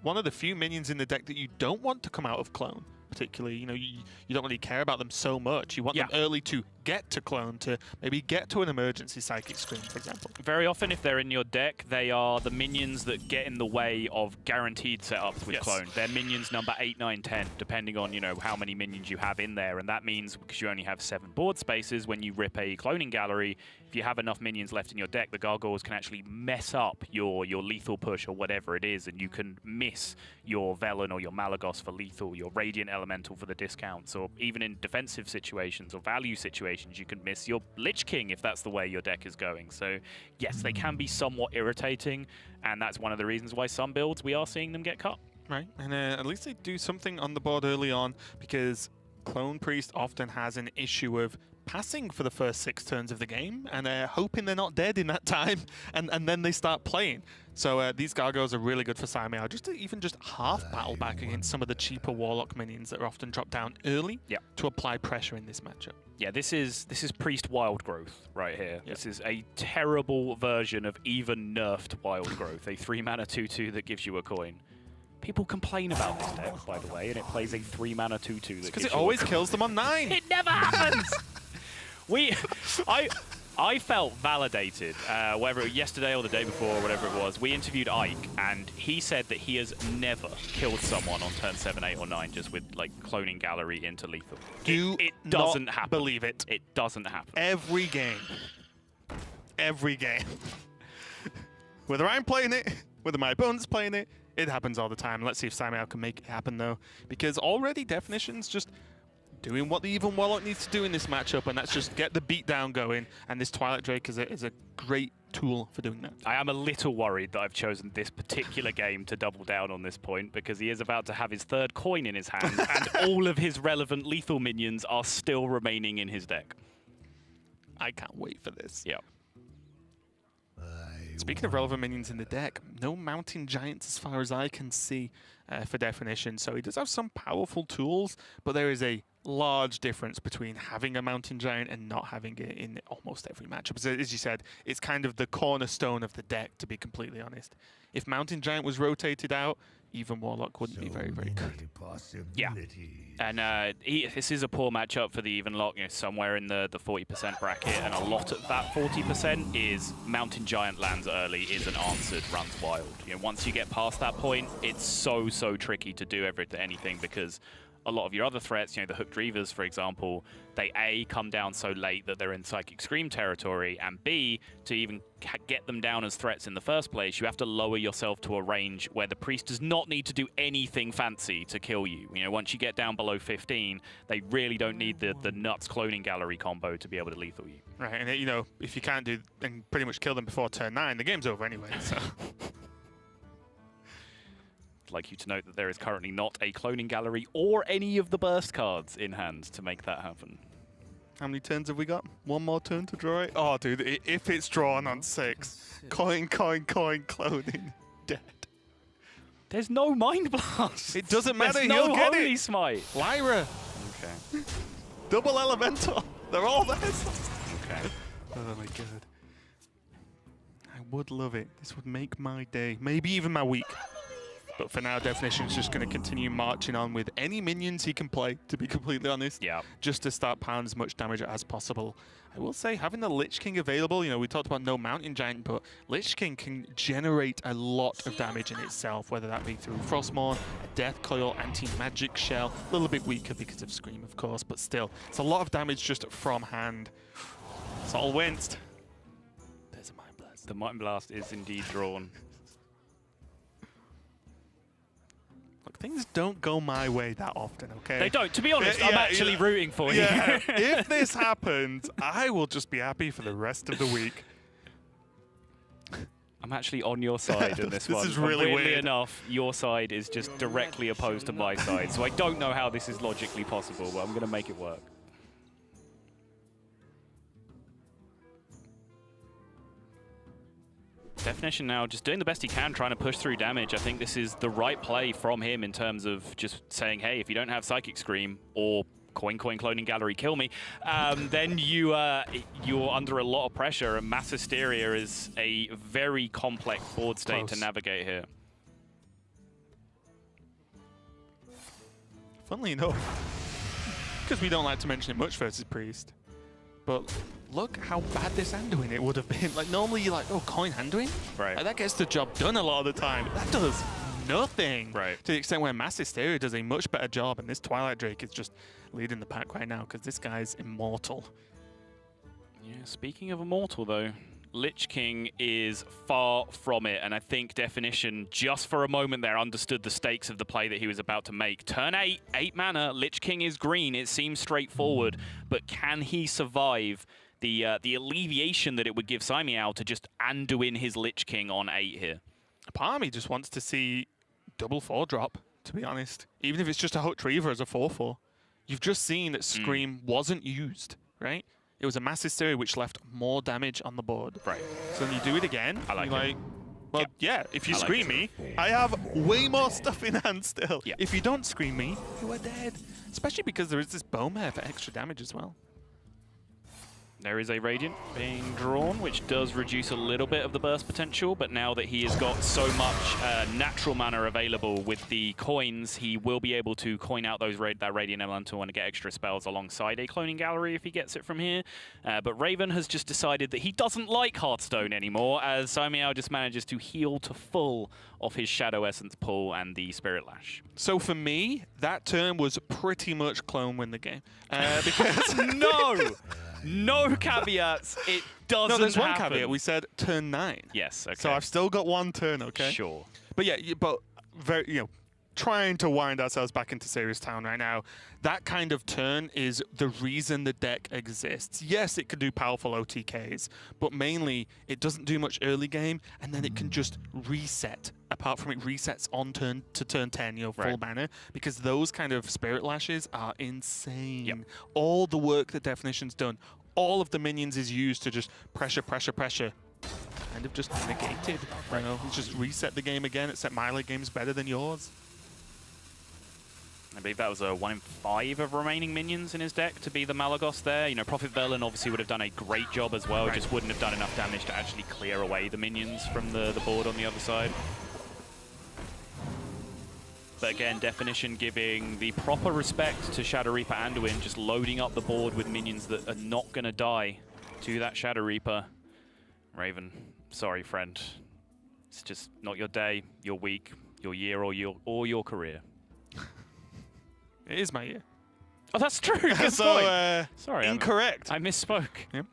one of the few minions in the deck that you don't want to come out of Clone. Particularly, you don't really care about them so much. You want them early to get to Clone, to maybe get to an emergency Psychic Scream, for example. Very often, if they're in your deck, they are the minions that get in the way of guaranteed setups with Clone. They're minions number 8, 9, 10, depending on how many minions you have in there. And that means, because you only have 7 board spaces, when you rip a cloning gallery, if you have enough minions left in your deck, the gargoyles can actually mess up your lethal push or whatever it is, and you can miss your Velen or your Malagos for lethal, your Radiant Elemental for the discounts, or even in defensive situations or value situations, you can miss your Lich King if that's the way your deck is going. So yes, they can be somewhat irritating, and that's one of the reasons why some builds we are seeing them get cut. Right, and at least they do something on the board early on, because Clone Priest often has an issue of passing for the first 6 turns of the game and hoping they're not dead in that time, and then they start playing. So these Gargoyles are really good for Caimiao, just to even just half battle back against some of the cheaper Warlock minions that are often dropped down early to apply pressure in this matchup. Yeah, this is Priest Wild Growth right here. This is a terrible version of even nerfed Wild Growth, a 3-mana 2/2 that gives you a coin. People complain about this deck, by the way, and it plays a 3-mana 2/2 that because it always kills them on 9. It never happens! I felt validated, whether it was yesterday or the day before, or whatever it was. We interviewed Ike, and he said that he has never killed someone on turn 7, 8, or 9 just with like cloning gallery into lethal. It doesn't happen. Believe it. It doesn't happen. Every game. Every game. Whether I'm playing it, whether my opponent's playing it, it happens all the time. Let's see if Caimiao can make it happen though, because already Definition's just doing what the Even Warlock needs to do in this matchup, and that's just get the beatdown going, and this Twilight Drake is a great tool for doing that. I am a little worried that I've chosen this particular game to double down on this point, because he is about to have his 3rd coin in his hand, and all of his relevant lethal minions are still remaining in his deck. I can't wait for this. Yeah. Speaking of relevant minions in the deck, no Mountain Giants as far as I can see for Definition, so he does have some powerful tools, but there is a large difference between having a Mountain Giant and not having it in almost every matchup. So, as you said, it's kind of the cornerstone of the deck, to be completely honest. If Mountain Giant was rotated out, even Warlock wouldn't be very, very good. Yeah. And this is a poor matchup for the Even Lock, somewhere in the 40% bracket, and a lot of that 40% is Mountain Giant lands early, isn't answered, runs wild. Once you get past that point, it's so tricky to do anything, because a lot of your other threats, the Hooked Reavers, for example, they A, come down so late that they're in Psychic Scream territory, and B, to even get them down as threats in the first place, you have to lower yourself to a range where the Priest does not need to do anything fancy to kill you. Once you get down below 15, they really don't need the nuts cloning gallery combo to be able to lethal you. Right, and if you can't do and pretty much kill them before turn 9, the game's over anyway, so... I'd like you to note that there is currently not a cloning gallery or any of the burst cards in hand to make that happen. How many turns have we got? One more turn to draw it? Oh, dude, if it's drawn on 6, coin, cloning, dead. There's no Mind Blast. It doesn't matter, There's he'll no get Holy it. Smite. Lyra. Okay. Double Elemental. They're all there. Okay. Oh my god. I would love it. This would make my day. Maybe even my week. But for now, Definition's just going to continue marching on with any minions he can play, to be completely honest. Yeah. Just to start pounding as much damage as possible. I will say, having the Lich King available, we talked about no Mountain Giant, but Lich King can generate a lot of damage in itself, whether that be through Frostmourne, a Death Coil, Anti-Magic Shell. A little bit weaker because of Scream, of course, but still. It's a lot of damage just from hand. It's all winced. There's a Mind Blast. The Mind Blast is indeed drawn. Look, things don't go my way that often, okay? They don't. To be honest, I'm actually rooting for you. Yeah, if this happens, I will just be happy for the rest of the week. I'm actually on your side in this one. This is really weirdly weird. enough, your side is just directly opposed to my side, so I don't know how this is logically possible, but I'm going to make it work. Definition now just doing the best he can, trying to push through damage. I think this is the right play from him in terms of just saying, hey, if you don't have Psychic Scream or coin cloning gallery kill me, then you're under a lot of pressure, and Mass Hysteria is a very complex board state to navigate here. Funnily enough, because we don't like to mention it much versus Priest, but look how bad this Anduin it would have been. Like, normally you're like, oh, coin Anduin? Right. Like, that gets the job done a lot of the time. That does nothing. Right. To the extent where Mass Hysteria does a much better job, and this Twilight Drake is just leading the pack right now because this guy's immortal. Yeah, speaking of immortal, though, Lich King is far from it, and I think Definition, just for a moment there, understood the stakes of the play that he was about to make. Turn 8, 8 mana, Lich King is green, it seems straightforward, but can he survive the alleviation that it would give Caimiao to just undo in his Lich King on 8 here? Part of me just wants to see double 4-drop, to be honest. Even if it's just a Hooked Reaver as a 4-4. You've just seen that Scream wasn't used, right? It was a Mass Hysteria which left more damage on the board. Right. So when you do it again, I like you're it. well, yeah, if you I like scream me, I have way more stuff in hand still. Yeah. If you don't scream me, you are dead. Especially because there is this Bowmare for extra damage as well. There is a Radiant being drawn, which does reduce a little bit of the burst potential, but now that he has got so much natural mana available with the coins, he will be able to coin out those that Radiant Elemental and get extra spells alongside a Cloning Gallery if he gets it from here. But Raven has just decided that he doesn't like Hearthstone anymore, as Caimiao just manages to heal to full off his Shadow Essence pull and the Spirit Lash. So for me, that turn was pretty much clone win the game. Because No caveats. It doesn't no, there's one happen. caveat. We said turn 9. Yes, okay. So I've still got one turn, okay? Sure. But yeah, but very, trying to wind ourselves back into Serious Town right now. That kind of turn is the reason the deck exists. Yes, it can do powerful OTKs, but mainly it doesn't do much early game, and then it can just reset. Apart from it resets on turn to turn 10, full mana, because those kind of Spirit Lashes are insane. Yep. All the work that Definition's done, all of the minions is used to just pressure, kind of just negated. It's just reset the game again, except my late game's better than yours. I believe that was a 1 in 5 of remaining minions in his deck to be the Malagos there. Prophet Verlin obviously would have done a great job as well, just wouldn't have done enough damage to actually clear away the minions from the board on the other side. But again, Definition giving the proper respect to Shadow Reaper Anduin, just loading up the board with minions that are not going to die to that Shadow Reaper. Raven, sorry friend. It's just not your day, your week, your year, or your career. It is my year. Oh, that's true. Good So, point. Sorry, incorrect. I misspoke. Yep.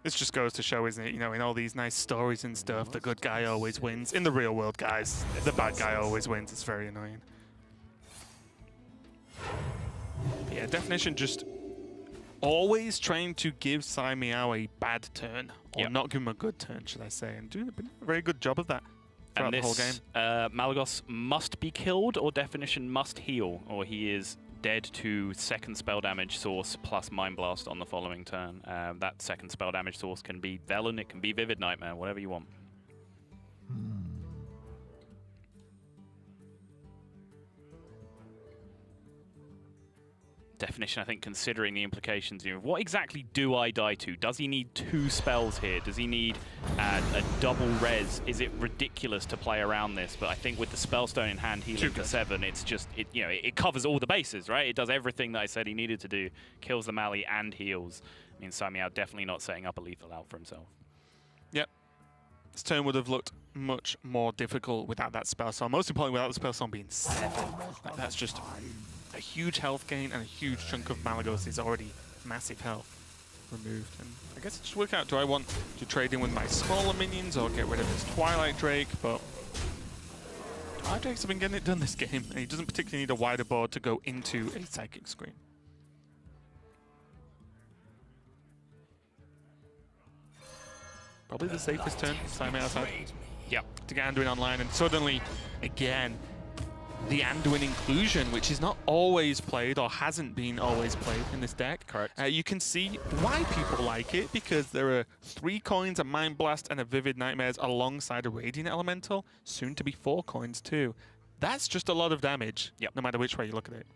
This just goes to show, isn't it? In all these nice stories and stuff, the good guy always wins. In the real world, guys, the bad guy always wins. It's very annoying. But yeah, Definition just always trying to give Caimiao a bad turn, or not give him a good turn, should I say, and doing a very good job of that throughout the whole game. Malagos must be killed, or Definition must heal, or he is dead to second spell damage source plus Mind Blast on the following turn. That second spell damage source can be Velen, it can be Vivid Nightmare, whatever you want. Definition, I think, considering the implications. What exactly do I die to? Does he need 2 spells here? Does he need a double res? Is it ridiculous to play around this? But I think with the Spellstone in hand, healing to 7, it's just, it covers all the bases, right? It does everything that I said he needed to do. Kills the Mali and heals. I mean, Caimiao definitely not setting up a lethal out for himself. Yep. This turn would have looked much more difficult without that Spellstone. Most importantly, without the Spellstone being 7. That's just a huge health gain, and a huge chunk of Malagos is already massive health removed. And I guess it just work out, do I want to trade in with my smaller minions or get rid of this Twilight Drake? But Twilight Drakes have been getting it done this game, and he doesn't particularly need a wider board to go into a Psychic Scream. Probably the safest turn, Caimiao outside. Yeah, to get Anduin online, and suddenly, again, the Anduin inclusion, which is not always played or hasn't been always played in this deck. Correct. You can see why people like it, because there are 3 coins, a Mind Blast, and a Vivid Nightmares alongside a Radiant Elemental, soon to be 4 coins too. That's just a lot of damage, no matter which way you look at it.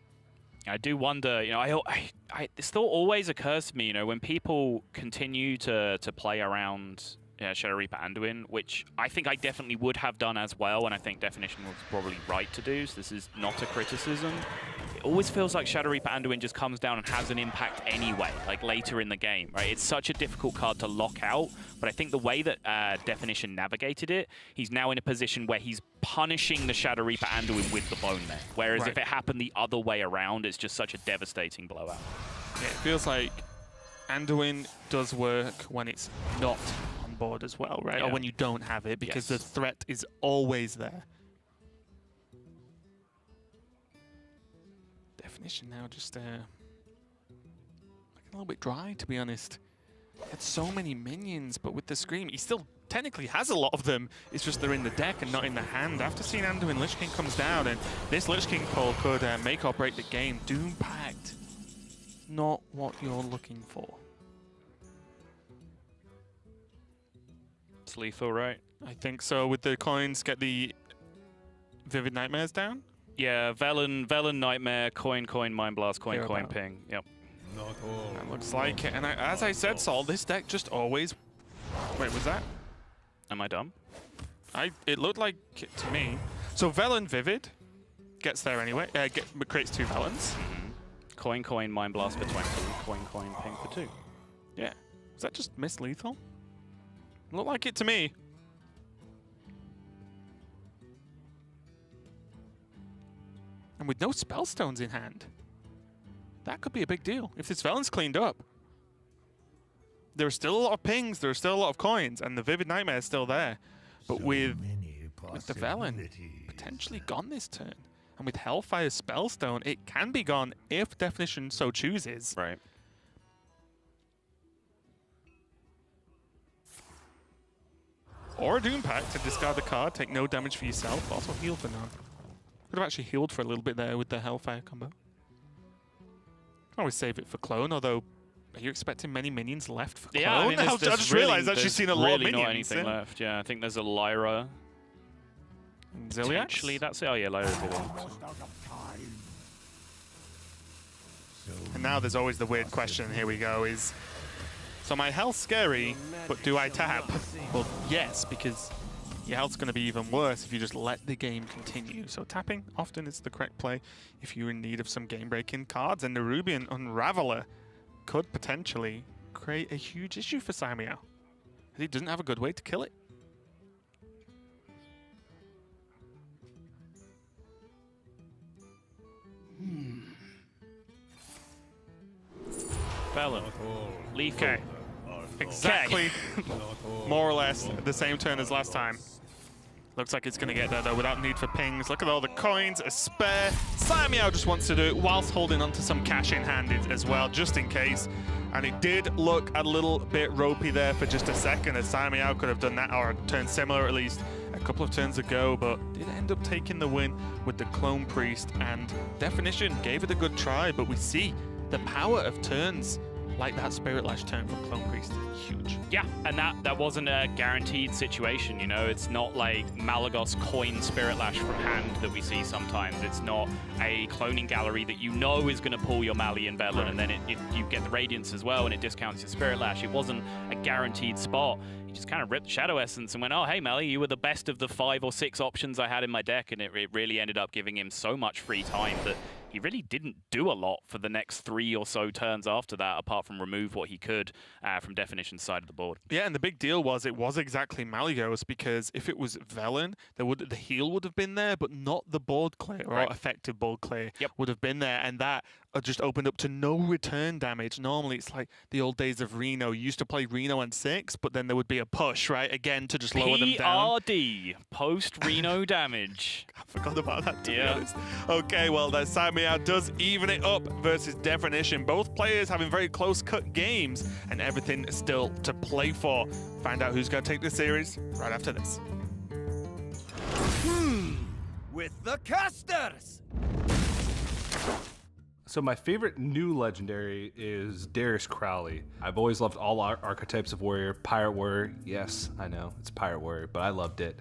I do wonder, this thought always occurs to me, when people continue to play around Shadow Reaper Anduin, which I think I definitely would have done as well, and I think Definition was probably right to do, so this is not a criticism. It always feels like Shadow Reaper Anduin just comes down and has an impact anyway, like later in the game, right? It's such a difficult card to lock out, but I think the way that Definition navigated it, he's now in a position where he's punishing the Shadow Reaper Anduin with the bone there, whereas if it happened the other way around, it's just such a devastating blowout. Yeah, it feels like Anduin does work when it's not board as well, right? Or when you don't have it, because the threat is always there. Definition now just looking a little bit dry, to be honest. He had so many minions, but with the Scream, he still technically has a lot of them. It's just they're in the deck and not in the hand. After seeing Anduin, Lich King comes down, and this Lich King pull could make or break the game. Doom Pact, not what you're looking for. Lethal, right? I think so. With the coins, get the Vivid Nightmares down? Yeah, Velen, Nightmare, coin, Mind Blast, coin, ping. Yep. That looks like it. And as I said, Sol, this deck just always... Wait, was that? Am I dumb? It looked like it to me. So Velen Vivid gets there anyway. Creates 2 Velens. Coin, Mind Blast for 20. Coin, ping for 2. Yeah. Was that just Miss Lethal? Looked like it to me. And with no Spellstones in hand, that could be a big deal. If this Velen's cleaned up, there are still a lot of pings, there are still a lot of coins, and the Vivid Nightmare is still there. But with the Velen potentially gone this turn, and with Hellfire Spellstone, it can be gone if Definition so chooses. Right. Or a Doom Pact to discard the card, take no damage for yourself, also heal for none. Could have actually healed for a little bit there with the Hellfire combo. Can always save it for Clone, although are you expecting many minions left for Clone? Yeah, I mean, I just realized I've actually seen a lot of minions. Not anything left. Yeah, I think there's a Lyra. Zilliax? Actually, that's it. Oh yeah, Lyra's it. And now there's always the weird question, here we go, is... So my health's scary, but do I tap? Well, yes, because your health's going to be even worse if you just let the game continue. So tapping often is the correct play if you're in need of some game-breaking cards. And the Rubian Unraveler could potentially create a huge issue for Caimiao. He doesn't have a good way to kill it. Velen. Lethal. Okay. Exactly. More or less the same turn as last time. Looks like it's going to get there, though, without need for pings. Look at all the coins, a spare. Caimiao just wants to do it whilst holding onto some cash in hand as well, just in case. And it did look a little bit ropey there for just a second, as Caimiao could have done that, or a turn similar at least, a couple of turns ago, but did end up taking the win with the Clone Priest. And Definition gave it a good try, but we see the power of turns like that Spirit Lash turn from Clone Priest. Huge. Yeah, and that wasn't a guaranteed situation, you know? It's not like Malagos coin Spirit Lash from hand that we see sometimes. It's not a cloning gallery that you know is going to pull your Mali and Velen, and then you get the Radiance as well, and it discounts your Spirit Lash. It wasn't a guaranteed spot. He just kind of ripped Shadow Essence and went, oh, hey, Mali, you were the best of the 5 or 6 options I had in my deck, and it really ended up giving him so much free time that he really didn't do a lot for the next 3 or so turns after that, apart from remove what he could from Definition's side of the board. Yeah, and the big deal was it was exactly Malagos, because if it was Velen, the heal would have been there, but not the board clear, or effective board clear would have been there, and that just opened up to no return damage. Normally, it's like the old days of Reno. You used to play Reno and 6, but then there would be a push, right, again, to just lower them down. PRD, post-Reno damage. I forgot about that, to be honest. Okay, well, that Caimiao does even it up versus Definition. Both players having very close-cut games, and everything still to play for. Find out who's going to take the series right after this. With the casters! So my favorite new legendary is Darius Crowley. I've always loved all archetypes of warrior. Pirate warrior, yes, I know, it's pirate warrior, but I loved it.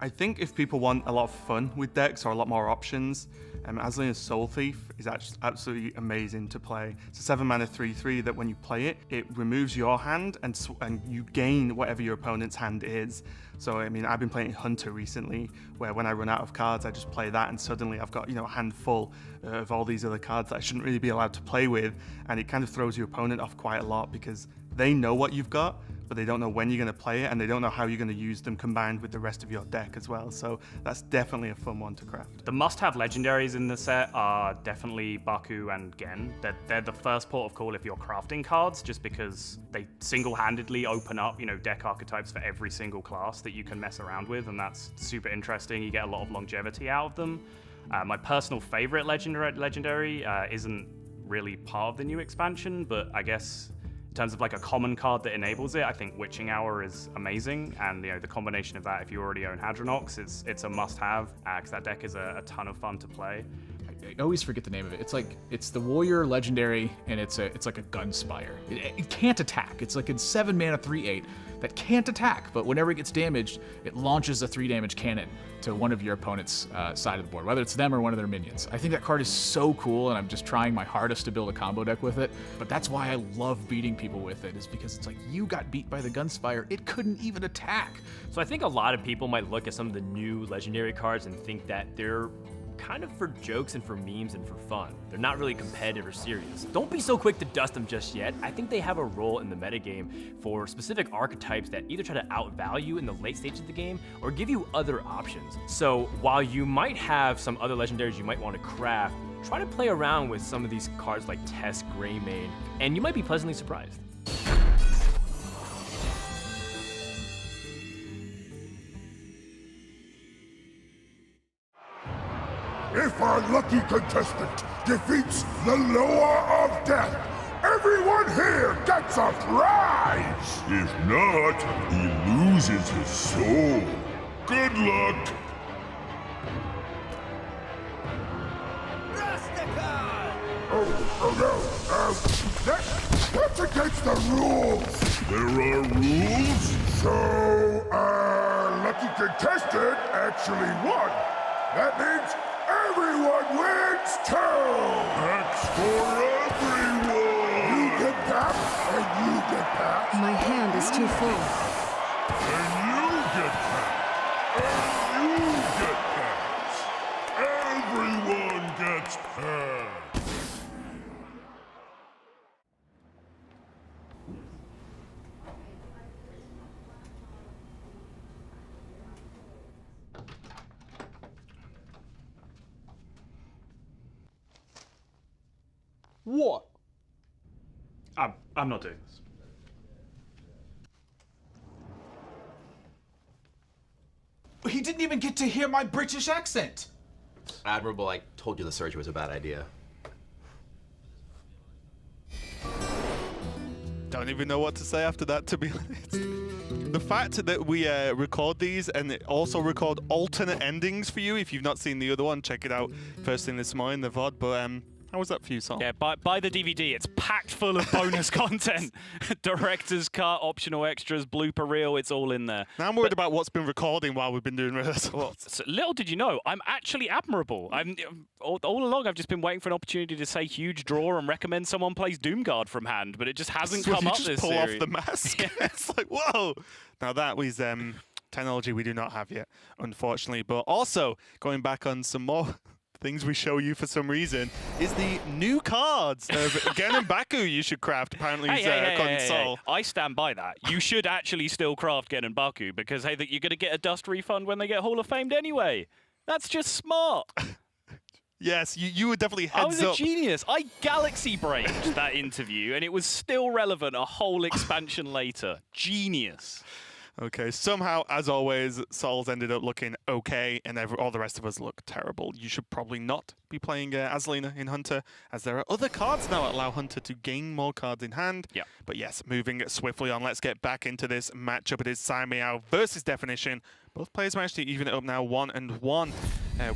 I think if people want a lot of fun with decks or a lot more options, Aslian's Soul Thief is actually absolutely amazing to play. It's a 7 mana 3/3 that when you play it, it removes your hand and you gain whatever your opponent's hand is. So I mean, I've been playing Hunter recently, where when I run out of cards, I just play that, and suddenly I've got, you know, a handful of all these other cards that I shouldn't really be allowed to play with, and it kind of throws your opponent off quite a lot because they know what you've got, but they don't know when you're going to play it, and they don't know how you're going to use them combined with the rest of your deck as well. So that's definitely a fun one to craft. The must-have legendaries in the set are definitely Baku and Gen. They're the first port of call if you're crafting cards, just because they single-handedly open up, you know, deck archetypes for every single class that you can mess around with, and that's super interesting. You get a lot of longevity out of them. My personal favorite legendary isn't really part of the new expansion, but I guess in terms of like a common card that enables it, I think Witching Hour is amazing, and you know, the combination of that, if you already own Hadronox, it's a must-have because that deck is a ton of fun to play. I always forget the name of it. It's the warrior legendary, and it's like a gunspire. It can't attack. It's like in 7 mana 3/8 that can't attack, but whenever it gets damaged, it launches a 3 damage cannon to one of your opponent's side of the board, whether it's them or one of their minions. I think that card is so cool, and I'm just trying my hardest to build a combo deck with it. But that's why I love beating people with it, is because it's like, you got beat by the gunspire. It couldn't even attack. So I think a lot of people might look at some of the new legendary cards and think that they're kind of for jokes and for memes and for fun. They're not really competitive or serious. Don't be so quick to dust them just yet. I think they have a role in the metagame for specific archetypes that either try to outvalue in the late stages of the game or give you other options. So while you might have some other legendaries you might want to craft, try to play around with some of these cards like Test, Greymane, and you might be pleasantly surprised. If our lucky contestant defeats the Loa of Death, everyone here gets a prize! If not, he loses his soul. Good luck! Oh no! That's against the rules! There are rules? So, our lucky contestant actually won. That means everyone wins too! That's for everyone! You get packs, and you get packs. My hand is too full. And you get packs. And you get packs. Everyone gets packs. What? I'm not doing this. He didn't even get to hear my British accent. Admirable, I told you the surgery was a bad idea. Don't even know what to say after that, to be honest. The fact that we record these and also record alternate endings for you, if you've not seen the other one, check it out first thing this morning, the VOD. But how was that for you, Sol? Yeah, buy the DVD. It's packed full of bonus content. Director's cut, optional extras, blooper reel, it's all in there. Now I'm worried about what's been recording while we've been doing rehearsals. So little did you know, I'm actually admirable. All along, I've just been waiting for an opportunity to say huge draw and recommend someone plays Doomguard from hand, but it just hasn't come up this pull series. off the mask. Yeah. It's like, whoa. Now that was technology we do not have yet, unfortunately. But also, going back on some more things we show you for some reason, is the new cards of Gen and Baku you should craft, apparently, console. I stand by that. You should actually still craft Gen and Baku, because, hey, you're going to get a dust refund when they get Hall of Famed anyway. That's just smart. Yes, you were definitely heads up. I was a genius. I galaxy brained that interview, and it was still relevant a whole expansion later. Genius. Okay, somehow, as always, Sol's ended up looking okay, and all the rest of us look terrible. You should probably not be playing Azalina in Hunter, as there are other cards now that allow Hunter to gain more cards in hand. Yeah. But yes, moving swiftly on, let's get back into this matchup. It is Caimiao versus Definition. Both players managed to even it up now 1-1,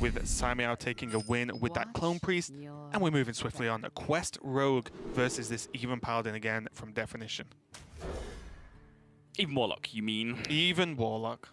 with Caimiao taking a win with that Clone Priest. And we're moving swiftly on. Quest Rogue versus this Even Paladin again from Definition. Even Warlock, you mean? Even Warlock.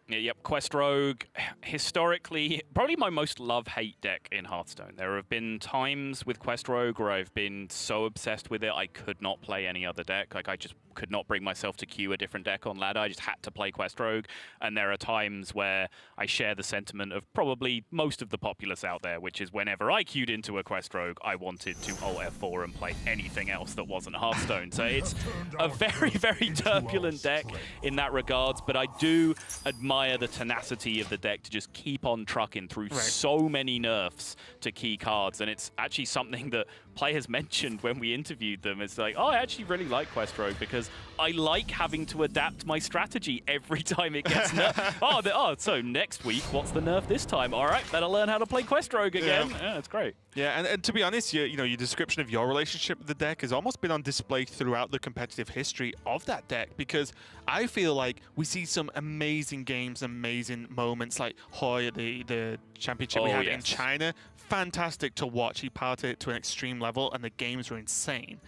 Yeah, yep, Quest Rogue, historically, probably my most love-hate deck in Hearthstone. There have been times with Quest Rogue where I've been so obsessed with it, I could not play any other deck. Like, I just could not bring myself to queue a different deck on ladder. I just had to play Quest Rogue. And there are times where I share the sentiment of probably most of the populace out there, which is whenever I queued into a Quest Rogue, I wanted to Alt F4 and play anything else that wasn't Hearthstone. So it's a very, very turbulent deck in that regards, but I do admire the tenacity of the deck to just keep on trucking through so many nerfs to key cards. And it's actually something that players mentioned when we interviewed them. It's like, oh, I actually really like Quest Rogue because I like having to adapt my strategy every time it gets nerfed. So next week, what's the nerf this time? All right, better learn how to play Quest Rogue again. Yeah, it's great. Yeah, and to be honest, your description of your relationship with the deck has almost been on display throughout the competitive history of that deck, because I feel like we see some amazing games, amazing moments, like Hoi, the championship we had in China. fantastic to watch. He parted it to an extreme level, and the games were insane.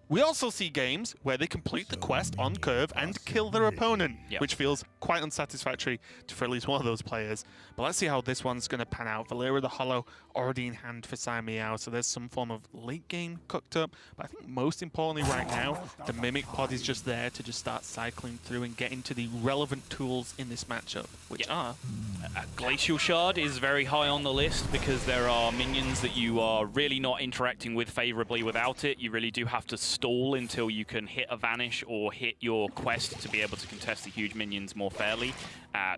We also see games where they complete the quest on curve and kill their opponent, which feels quite unsatisfactory for at least one of those players. But let's see how this one's going to pan out. Valera the Hollow already in hand for Caimiao, so there's some form of late game cooked up. But I think most importantly right now, the Mimic Pod is just there to just start cycling through and get into the relevant tools in this matchup, which are... Glacial Shard is very high on the list because there are minions that you are really not interacting with favorably without it. You really do have to stall until you can hit a Vanish or hit your quest to be able to contest the huge minions more fairly.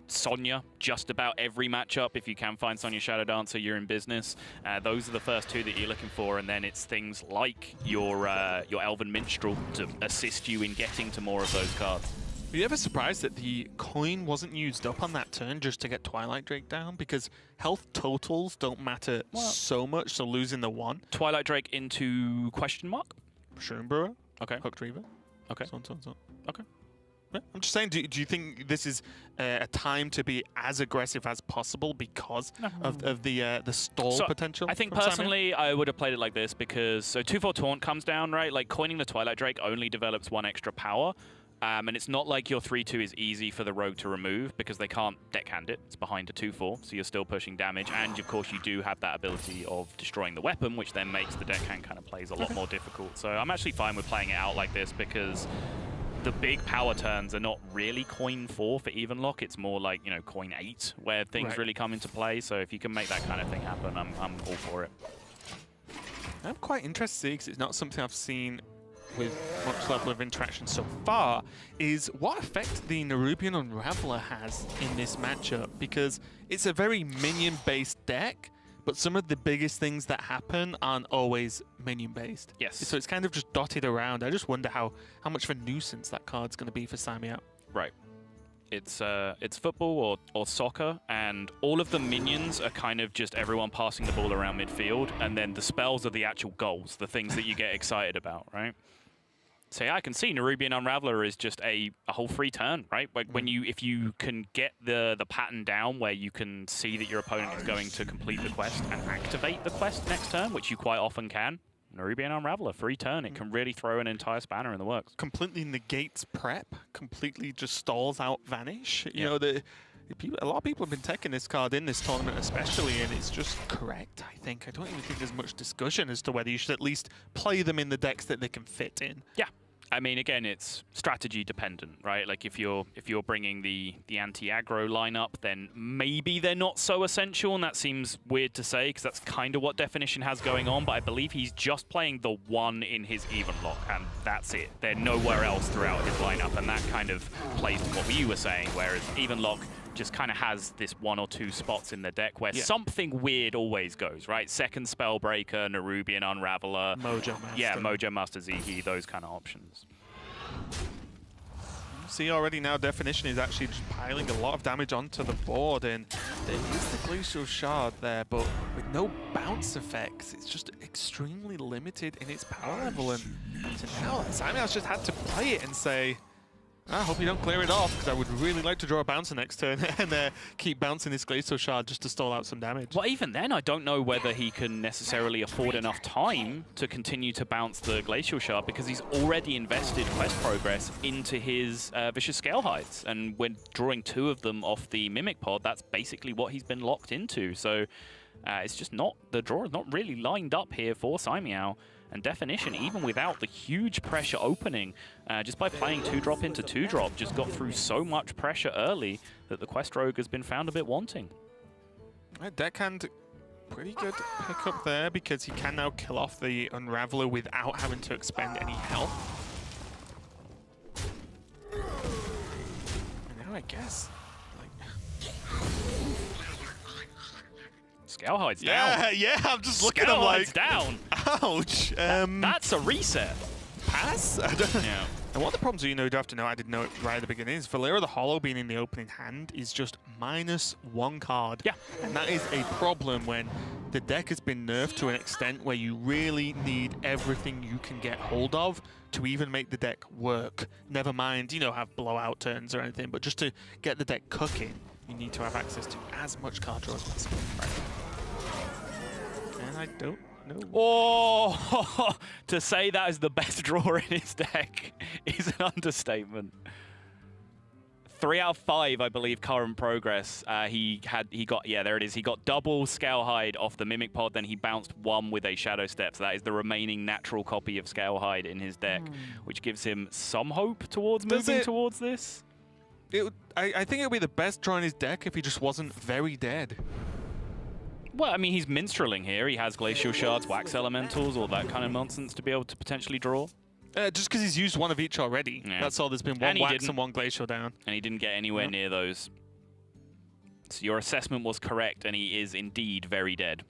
Sonya, just about every matchup, if you can find Sonya Shadow Dancer, you're in business. Those are the first two that you're looking for, and then it's things like your Elven Minstrel to assist you in getting to more of those cards. Were you ever surprised that the coin wasn't used up on that turn just to get Twilight Drake down? Because health totals don't matter so much, so losing the one. Twilight Drake into question mark? Shroom Brewer. Okay. Hooked Reaver. Okay. So. Okay. Yeah, I'm just saying, do you think this is a time to be as aggressive as possible because of the stall potential? I think personally, I would have played it like this because, so 2/4 Taunt comes down, right? Like coining the Twilight Drake only develops 1 extra power. And it's not like your 3/2 is easy for the rogue to remove because they can't deckhand it. It's behind a 2/4, so you're still pushing damage. And of course, you do have that ability of destroying the weapon, which then makes the deckhand kind of plays a lot more difficult. So I'm actually fine with playing it out like this because the big power turns are not really coin 4 for even lock. It's more like, you know, coin 8 where things really come into play. So if you can make that kind of thing happen, I'm all for it. I'm quite interested because it's not something I've seen with much level of interaction so far, is what effect the Nerubian Unraveler has in this matchup, because it's a very minion-based deck, but some of the biggest things that happen aren't always minion-based. Yes. So it's kind of just dotted around. I just wonder how much of a nuisance that card's going to be for Caimiao. Right. It's football or soccer, and all of the minions are kind of just everyone passing the ball around midfield, and then the spells are the actual goals, the things that you get excited about, right? So yeah, I can see Nerubian Unraveler is just a whole free turn, right? Like when if you can get the pattern down where you can see that your opponent is going to complete the quest and activate the quest next turn, which you quite often can, Nerubian Unraveler, free turn. It can really throw an entire spanner in the works. Completely negates prep, completely just stalls out Vanish. You know, a lot of people have been taking this card in this tournament especially, and it's just correct, I think. I don't even think there's much discussion as to whether you should at least play them in the decks that they can fit in. Yeah. I mean, again, it's strategy dependent, right? Like if you're bringing the anti-aggro lineup, then maybe they're not so essential, and that seems weird to say because that's kind of what Definition has going on. But I believe he's just playing the one in his even lock, and that's it. They're nowhere else throughout his lineup, and that kind of plays to what you were saying. Whereas even lock just kind of has this 1 or 2 spots in the deck where something weird always goes, right? Second Spellbreaker, Nerubian Unraveler, Mojo Master. Yeah, Mojo Master Ziggy, those kind of options. See already now Definition is actually just piling a lot of damage onto the board, and there is the Glacial Shard there, but with no bounce effects, it's just extremely limited in its power level, and so now Caimiao's just had to play it and say, I hope you don't clear it off, because I would really like to draw a bouncer next turn and keep bouncing this Glacial Shard just to stall out some damage. Well, even then, I don't know whether he can necessarily afford enough time to continue to bounce the Glacial Shard, because he's already invested quest progress into his Vicious Scalehides. And when drawing 2 of them off the Mimic Pod, that's basically what he's been locked into. So it's just not, the draw is not really lined up here for Caimiao. And Definition, even without the huge pressure opening, just by playing 2-drop into 2-drop, just got through so much pressure early that the Quest Rogue has been found a bit wanting. Deckhand, pretty good pickup there, because he can now kill off the Unraveler without having to expend any health. And now I guess, Scalehide's down. Yeah, I'm just looking at him like, down. Ouch. That's a reset. Pass? I don't know. Yeah. And one of the problems you do have to know, I didn't know it right at the beginning, is Valera the Hollow being in the opening hand is just -1 card. Yeah. And that is a problem when the deck has been nerfed to an extent where you really need everything you can get hold of to even make the deck work. Never mind, you know, have blowout turns or anything, but just to get the deck cooking, you need to have access to as much card draw as possible. Right. And I don't know. Oh, to say that is the best draw in his deck is an understatement. 3 out of 5, I believe, current progress. He got there it is. He got double Scalehide off the Mimic Pod, then he bounced 1 with a Shadow Step. So that is the remaining natural copy of Scalehide in his deck, which gives him some hope towards moving towards this. I think it would be the best draw in his deck if he just wasn't very dead. Well, I mean, he's minstraling here. He has Glacial Shards, Wax Elementals, all that kind of nonsense to be able to potentially draw. Just because he's used one of each already. Yeah. That's all. There's been one Wax and one Glacial down. And he didn't get anywhere near those. So your assessment was correct, and he is indeed very dead.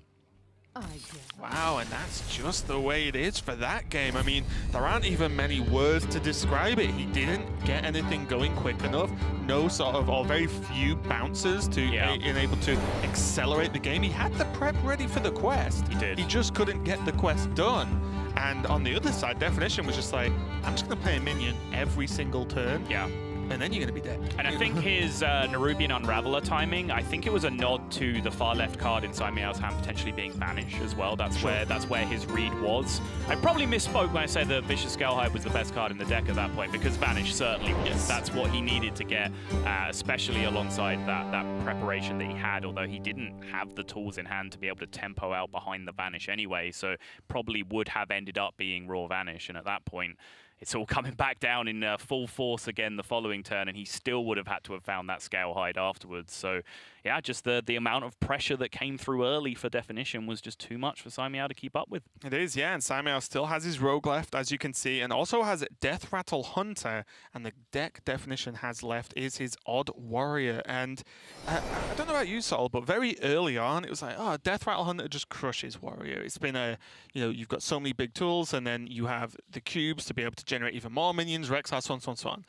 Wow, and that's just the way it is for that game. I mean, there aren't even many words to describe it. He didn't get anything going quick enough. No sort of, or very few bounces to enable to accelerate the game. He had the prep ready for the quest. He did. He just couldn't get the quest done. And on the other side, Definition was just like, I'm just going to play a minion every single turn. Yeah. And then you're going to be dead. And I think his Nerubian Unraveler timing, I think it was a nod to the far left card in Caimiao's hand potentially being Vanish as well. That's where his read was. I probably misspoke when I said that Vicious Scalehide was the best card in the deck at that point, because Vanish certainly was. Yes. That's what he needed to get, especially alongside that preparation that he had, although he didn't have the tools in hand to be able to tempo out behind the Vanish anyway, so probably would have ended up being raw Vanish, and at that point, it's all coming back down in full force again the following turn, and he still would have had to have found that Scalehide afterwards. So, yeah, just the amount of pressure that came through early for Definition was just too much for Caimiao to keep up with. It is, yeah, and Caimiao still has his Rogue left, as you can see, and also has Deathrattle Hunter, and the deck Definition has left is his Odd Warrior. And I don't know about you, Sol, but very early on, it was like, oh, Deathrattle Hunter just crushes Warrior. It's been you've got so many big tools, and then you have the cubes to be able to generate even more minions, Rexar, so on, so on, so on.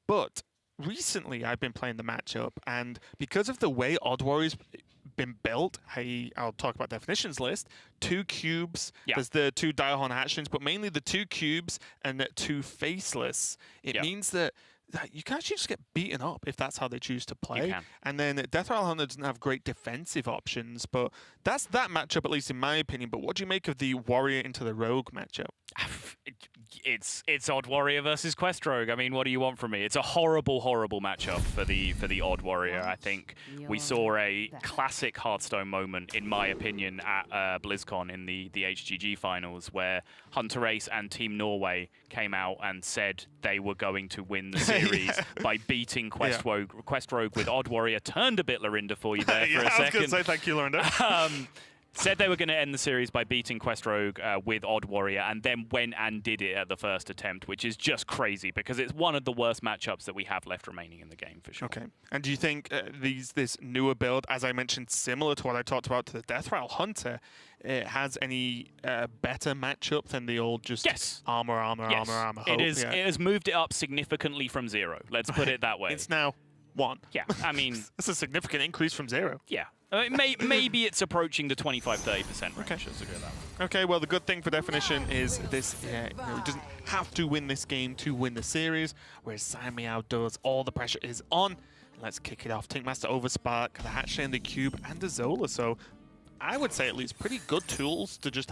But recently, I've been playing the matchup, and because of the way Odd Warrior's been built, I'll talk about Definition's list, 2 cubes, there's the 2 Direhorn Hatchlings, but mainly the 2 cubes and the 2 Faceless. It means that you can actually just get beaten up if that's how they choose to play. And then Deathrattle Hunter doesn't have great defensive options, but that's that matchup, at least in my opinion. But what do you make of the Warrior into the Rogue matchup? It's Odd Warrior versus Quest Rogue. I mean, what do you want from me? It's a horrible, horrible matchup for the Odd Warrior. I think we saw a classic Hearthstone moment, in my opinion, at BlizzCon in the HGG finals, where Hunter Ace and Team Norway came out and said they were going to win the series by beating Quest Rogue with Odd Warrior. Turned a bit Lorinda for you there for a second. I was going to say thank you, Lorinda. Said they were going to end the series by beating Quest Rogue with Odd Warrior, and then went and did it at the first attempt, which is just crazy because it's one of the worst matchups that we have left remaining in the game for sure. Okay. And do you think this newer build, as I mentioned, similar to what I talked about to the Deathrattle Hunter, has any better matchup than the old just armor, armor? It has moved it up significantly from 0. Let's put it that way. It's now 1. Yeah, I mean... It's a significant increase from 0. Yeah. Maybe it's approaching the 25-30% range. Okay. Let's agree with that. Okay, well, the good thing for Definition is this, he doesn't have to win this game to win the series, whereas Caimiao does. All the pressure is on. Let's kick it off. Tinkmaster, Overspark, the Hatchling, the Cube, and the Zola. So I would say at least pretty good tools to just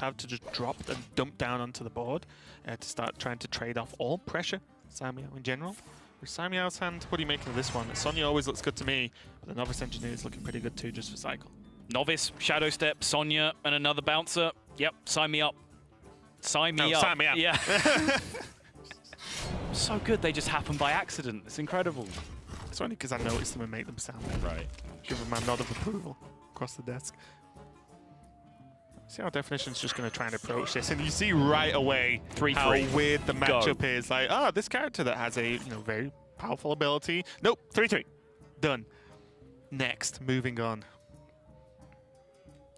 drop and dump down onto the board to start trying to trade off all pressure, Caimiao in general. With Caimiao's hand, what are you making of this one? Sonya always looks good to me, but the Novice Engineer is looking pretty good too, just for cycle. Novice, Shadow Step, Sonya, and another bouncer. Yep, sign me up. Sign me up. Sign me up. Yeah. So good, they just happen by accident. It's incredible. It's only because I noticed them and make them sound right. Give them my nod of approval across the desk. See how Definition's just going to try and approach this, and you see right away how weird the matchup is. Like, oh, this character that has a very powerful ability. Nope, 3-3. Done. Next, moving on.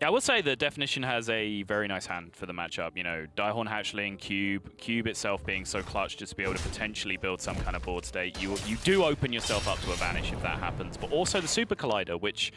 Yeah, I will say the Definition has a very nice hand for the matchup. Direhorn Hatchling, Cube itself being so clutch just to be able to potentially build some kind of board state. You do open yourself up to a Vanish if that happens, but also the Super Collider, which...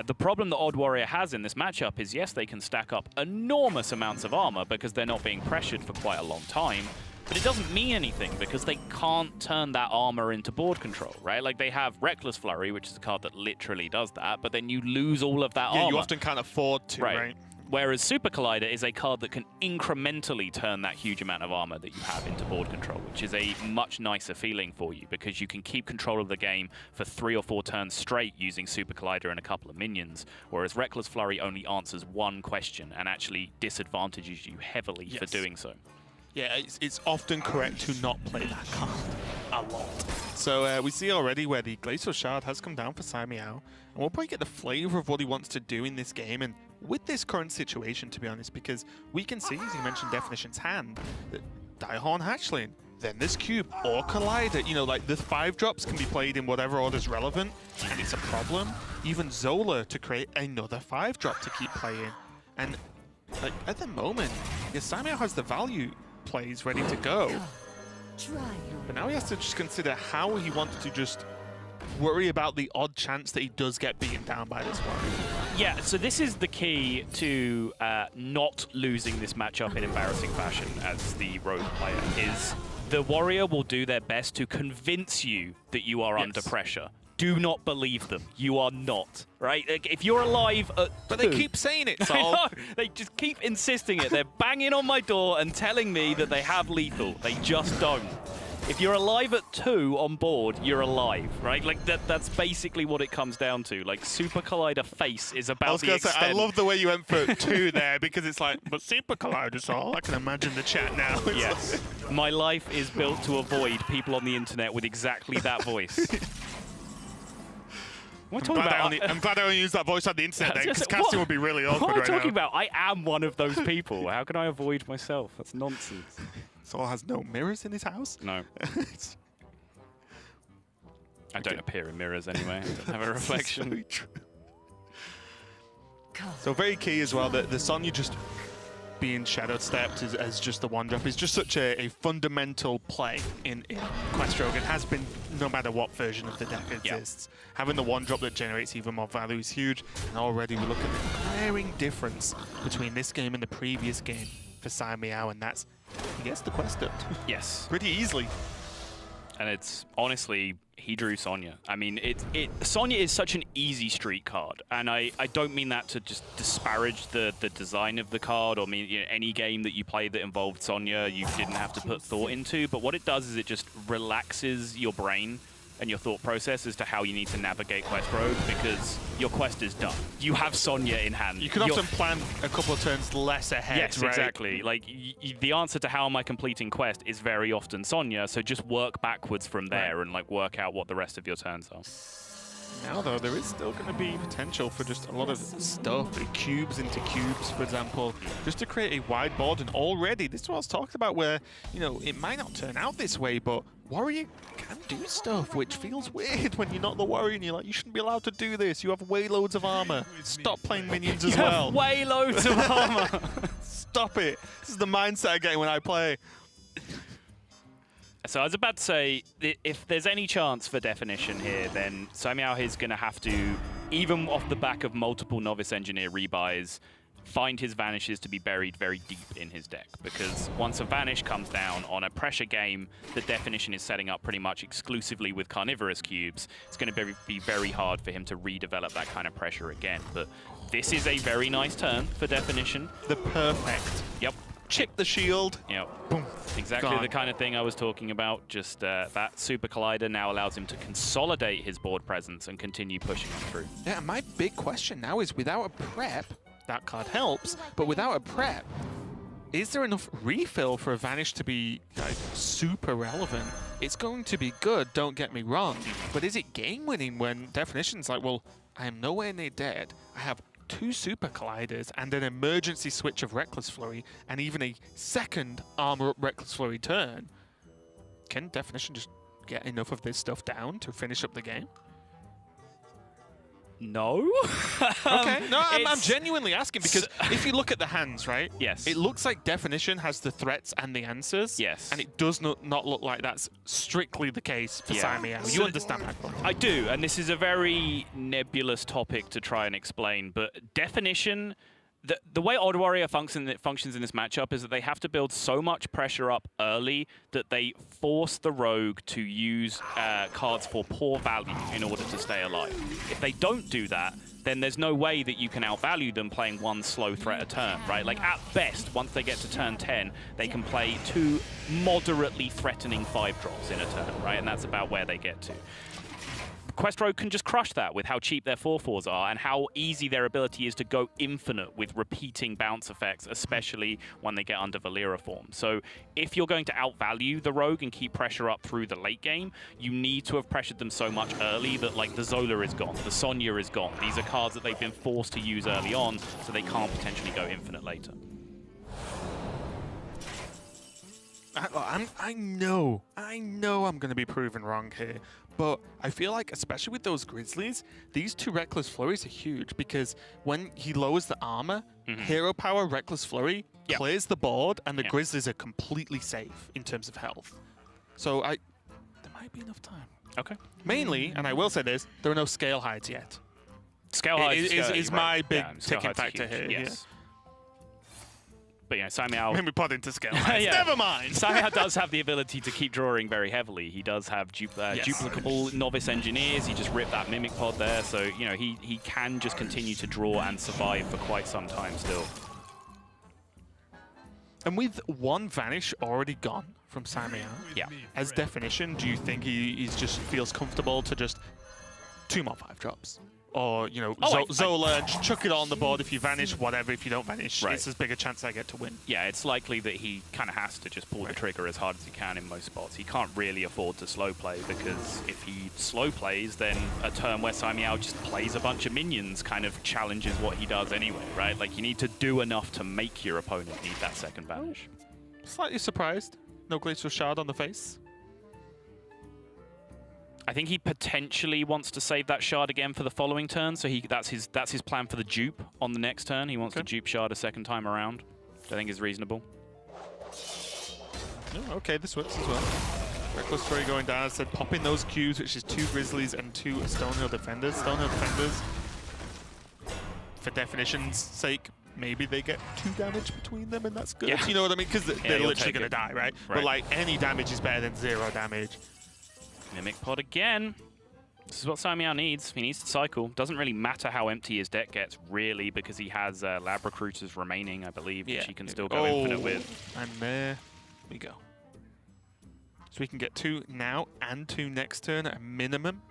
the problem that Odd Warrior has in this matchup is, yes, they can stack up enormous amounts of armor because they're not being pressured for quite a long time, but it doesn't mean anything because they can't turn that armor into board control, right? Like, they have Reckless Flurry, which is a card that literally does that, but then you lose all of that armor. Yeah, you often can't afford to, right? Whereas Super Collider is a card that can incrementally turn that huge amount of armor that you have into board control, which is a much nicer feeling for you because you can keep control of the game for 3 or 4 turns straight using Super Collider and a couple of minions, whereas Reckless Flurry only answers one question and actually disadvantages you heavily for doing so. Yeah, it's often correct to not play that card a lot. So we see already where the Glacial Shard has come down for Caimiao, and we'll probably get the flavor of what he wants to do in this game, and with this current situation, to be honest, because we can see, as you mentioned, Definition's hand, that Daihorn Hatchling, then this Cube, or Collider, you know, like the 5-drops can be played in whatever order's relevant, and it's a problem. Even Zola to create another 5-drop to keep playing. And like at the moment, Caimiao has the value plays ready to go. But now he has to just consider how he wants to just worry about the odd chance that he does get beaten down by this one. Yeah, so this is the key to not losing this matchup in embarrassing fashion as the rogue player, is the warrior will do their best to convince you that you are under pressure. Do not believe them. You are not, right? Like, if you're alive at But they keep saying it, so... I know. They just keep insisting it. They're banging on my door and telling me that they have lethal. They just don't. If you're alive at 2 on board, you're alive, right? Like that's basically what it comes down to. Like Super Collider face is about the extent. I love the way you went for 2 there because it's like, but Super Collider's all. I can imagine the chat now. It's yes, my life is built to avoid people on the internet with exactly that voice. I'm glad I only used that voice on the internet then, because casting would be really awkward right now. What am I talking now. about? I am one of those people. How can I avoid myself? That's nonsense. Saul has no mirrors in his house? No. I don't appear in mirrors anyway. I don't have a reflection. So, so very key as well that the Sonya just being shadow stepped as just the 1-drop is just such a fundamental play in Quest Rogue. It has been no matter what version of the deck exists. Having the 1-drop that generates even more value is huge, and already we look at the glaring difference between this game and the previous game for Caimiao, and that's he gets the quest up. Yes. Pretty easily. And it's honestly, he drew Sonya. I mean, Sonya is such an easy street card, and I don't mean that to just disparage the design of the card or mean any game that you play that involved Sonya you didn't have to put thought into, but what it does is it just relaxes your brain and your thought process as to how you need to navigate Quest Rogue, because your quest is done. You have Sonya in hand. You can often plan a couple of turns less ahead, yes, right? exactly. Like, the answer to how am I completing quest is very often Sonya, so just work backwards from there and like work out what the rest of your turns are. Now, though, there is still going to be potential for just a lot of stuff, cubes into cubes, for example, just to create a wide board. And already, this is what I was talking about, where, you know, it might not turn out this way, but Warrior can do stuff, which feels weird when you're not the Warrior and you're like, you shouldn't be allowed to do this. You have way loads of armor. Stop playing minions as well. Have way loads of armor. Stop it. This is the mindset I get when I play. So I was about to say, if there's any chance for definition here, then Caimiao is going to have to, even off the back of multiple Novice Engineer rebuys, find his Vanishes to be buried very deep in his deck. Because once a Vanish comes down on a pressure game, the definition is setting up pretty much exclusively with Carnivorous Cubes. It's going to be very hard for him to redevelop that kind of pressure again. But this is a very nice turn for definition. The perfect. Yep. Chip the shield. Yep. Boom. Exactly the kind of thing I was talking about. Just that Super Collider now allows him to consolidate his board presence and continue pushing him through. Yeah, my big question now is, without a prep, that card helps, but without a prep, is there enough refill for a Vanish to be like, super relevant? It's going to be good, don't get me wrong, but is it game-winning when definition's like, well, I am nowhere near dead. I have 2 Super Colliders and an emergency switch of Reckless Flurry and even a second Armor Up Reckless Flurry turn. Can definition just get enough of this stuff down to finish up the game? No. Okay, no, I'm genuinely asking, because if you look at the hands, right? Yes. It looks like definition has the threats and the answers. Yes. And it does not look like that's strictly the case for Caimiao. You understand my point? I do, and this is a very nebulous topic to try and explain, but definition The way Odd Warrior functions in this matchup is that they have to build so much pressure up early that they force the rogue to use cards for poor value in order to stay alive. If they don't do that, then there's no way that you can outvalue them playing one slow threat a turn, right? Like at best, once they get to turn 10, they can play 2 moderately threatening 5-drops in a turn, right? And that's about where they get to. Quest Rogue can just crush that with how cheap their 4/4s are and how easy their ability is to go infinite with repeating bounce effects, especially when they get under Valera form. So if you're going to outvalue the Rogue and keep pressure up through the late game, you need to have pressured them so much early that like the Zola is gone, the Sonya is gone. These are cards that they've been forced to use early on, so they can't potentially go infinite later. I know I'm going to be proven wrong here, but I feel like, especially with those Grizzlies, these 2 Reckless Flurries are huge because when he lowers the armor, Hero Power Reckless Flurry clears the board, and the Grizzlies are completely safe in terms of health. So there might be enough time. Okay. Mainly, and I will say this, there are no Scale Hides yet. Scale Hides is my big ticking factor here. Yes. But you know, Caimiao... Maybe put into Scale Hides. Never mind. Caimiao does have the ability to keep drawing very heavily. He does have duplicable Novice Engineers. He just ripped that Mimic Pod there. So, you know, he can just continue to draw and survive for quite some time still. And with 1 Vanish already gone from Caimiao, as definition, do you think he just feels comfortable to just 2 more 5-drops? Or, you know, Zola, chuck it on the board. If you vanish, whatever. If you don't vanish, it's as big a chance I get to win. Yeah, it's likely that he kind of has to just pull the trigger as hard as he can in most spots. He can't really afford to slow play, because if he slow plays, then a turn where Caimiao just plays a bunch of minions kind of challenges what he does anyway, right? Like, you need to do enough to make your opponent need that second vanish. Slightly surprised. No Glacial Shard on the face. I think he potentially wants to save that shard again for the following turn, so that's his plan for the dupe on the next turn. He wants to dupe shard a second time around, which I think is reasonable. Oh, okay, this works as well. Reckless Fury going down, as I said, popping those Qs, which is 2 Grizzlies and 2 Stonehill Defenders. Stonehill Defenders, for definition's sake, maybe they get 2 damage between them, and that's good. Yeah. You know what I mean? Because they're literally going to die, right? But like, any damage is better than 0 damage. Mimic Pod again. This is what Caimiao needs. He needs to cycle. Doesn't really matter how empty his deck gets, really, because he has Lab Recruiters remaining, I believe, which he can still go infinite with. And there we go. So we can get 2 now and 2 next turn at a minimum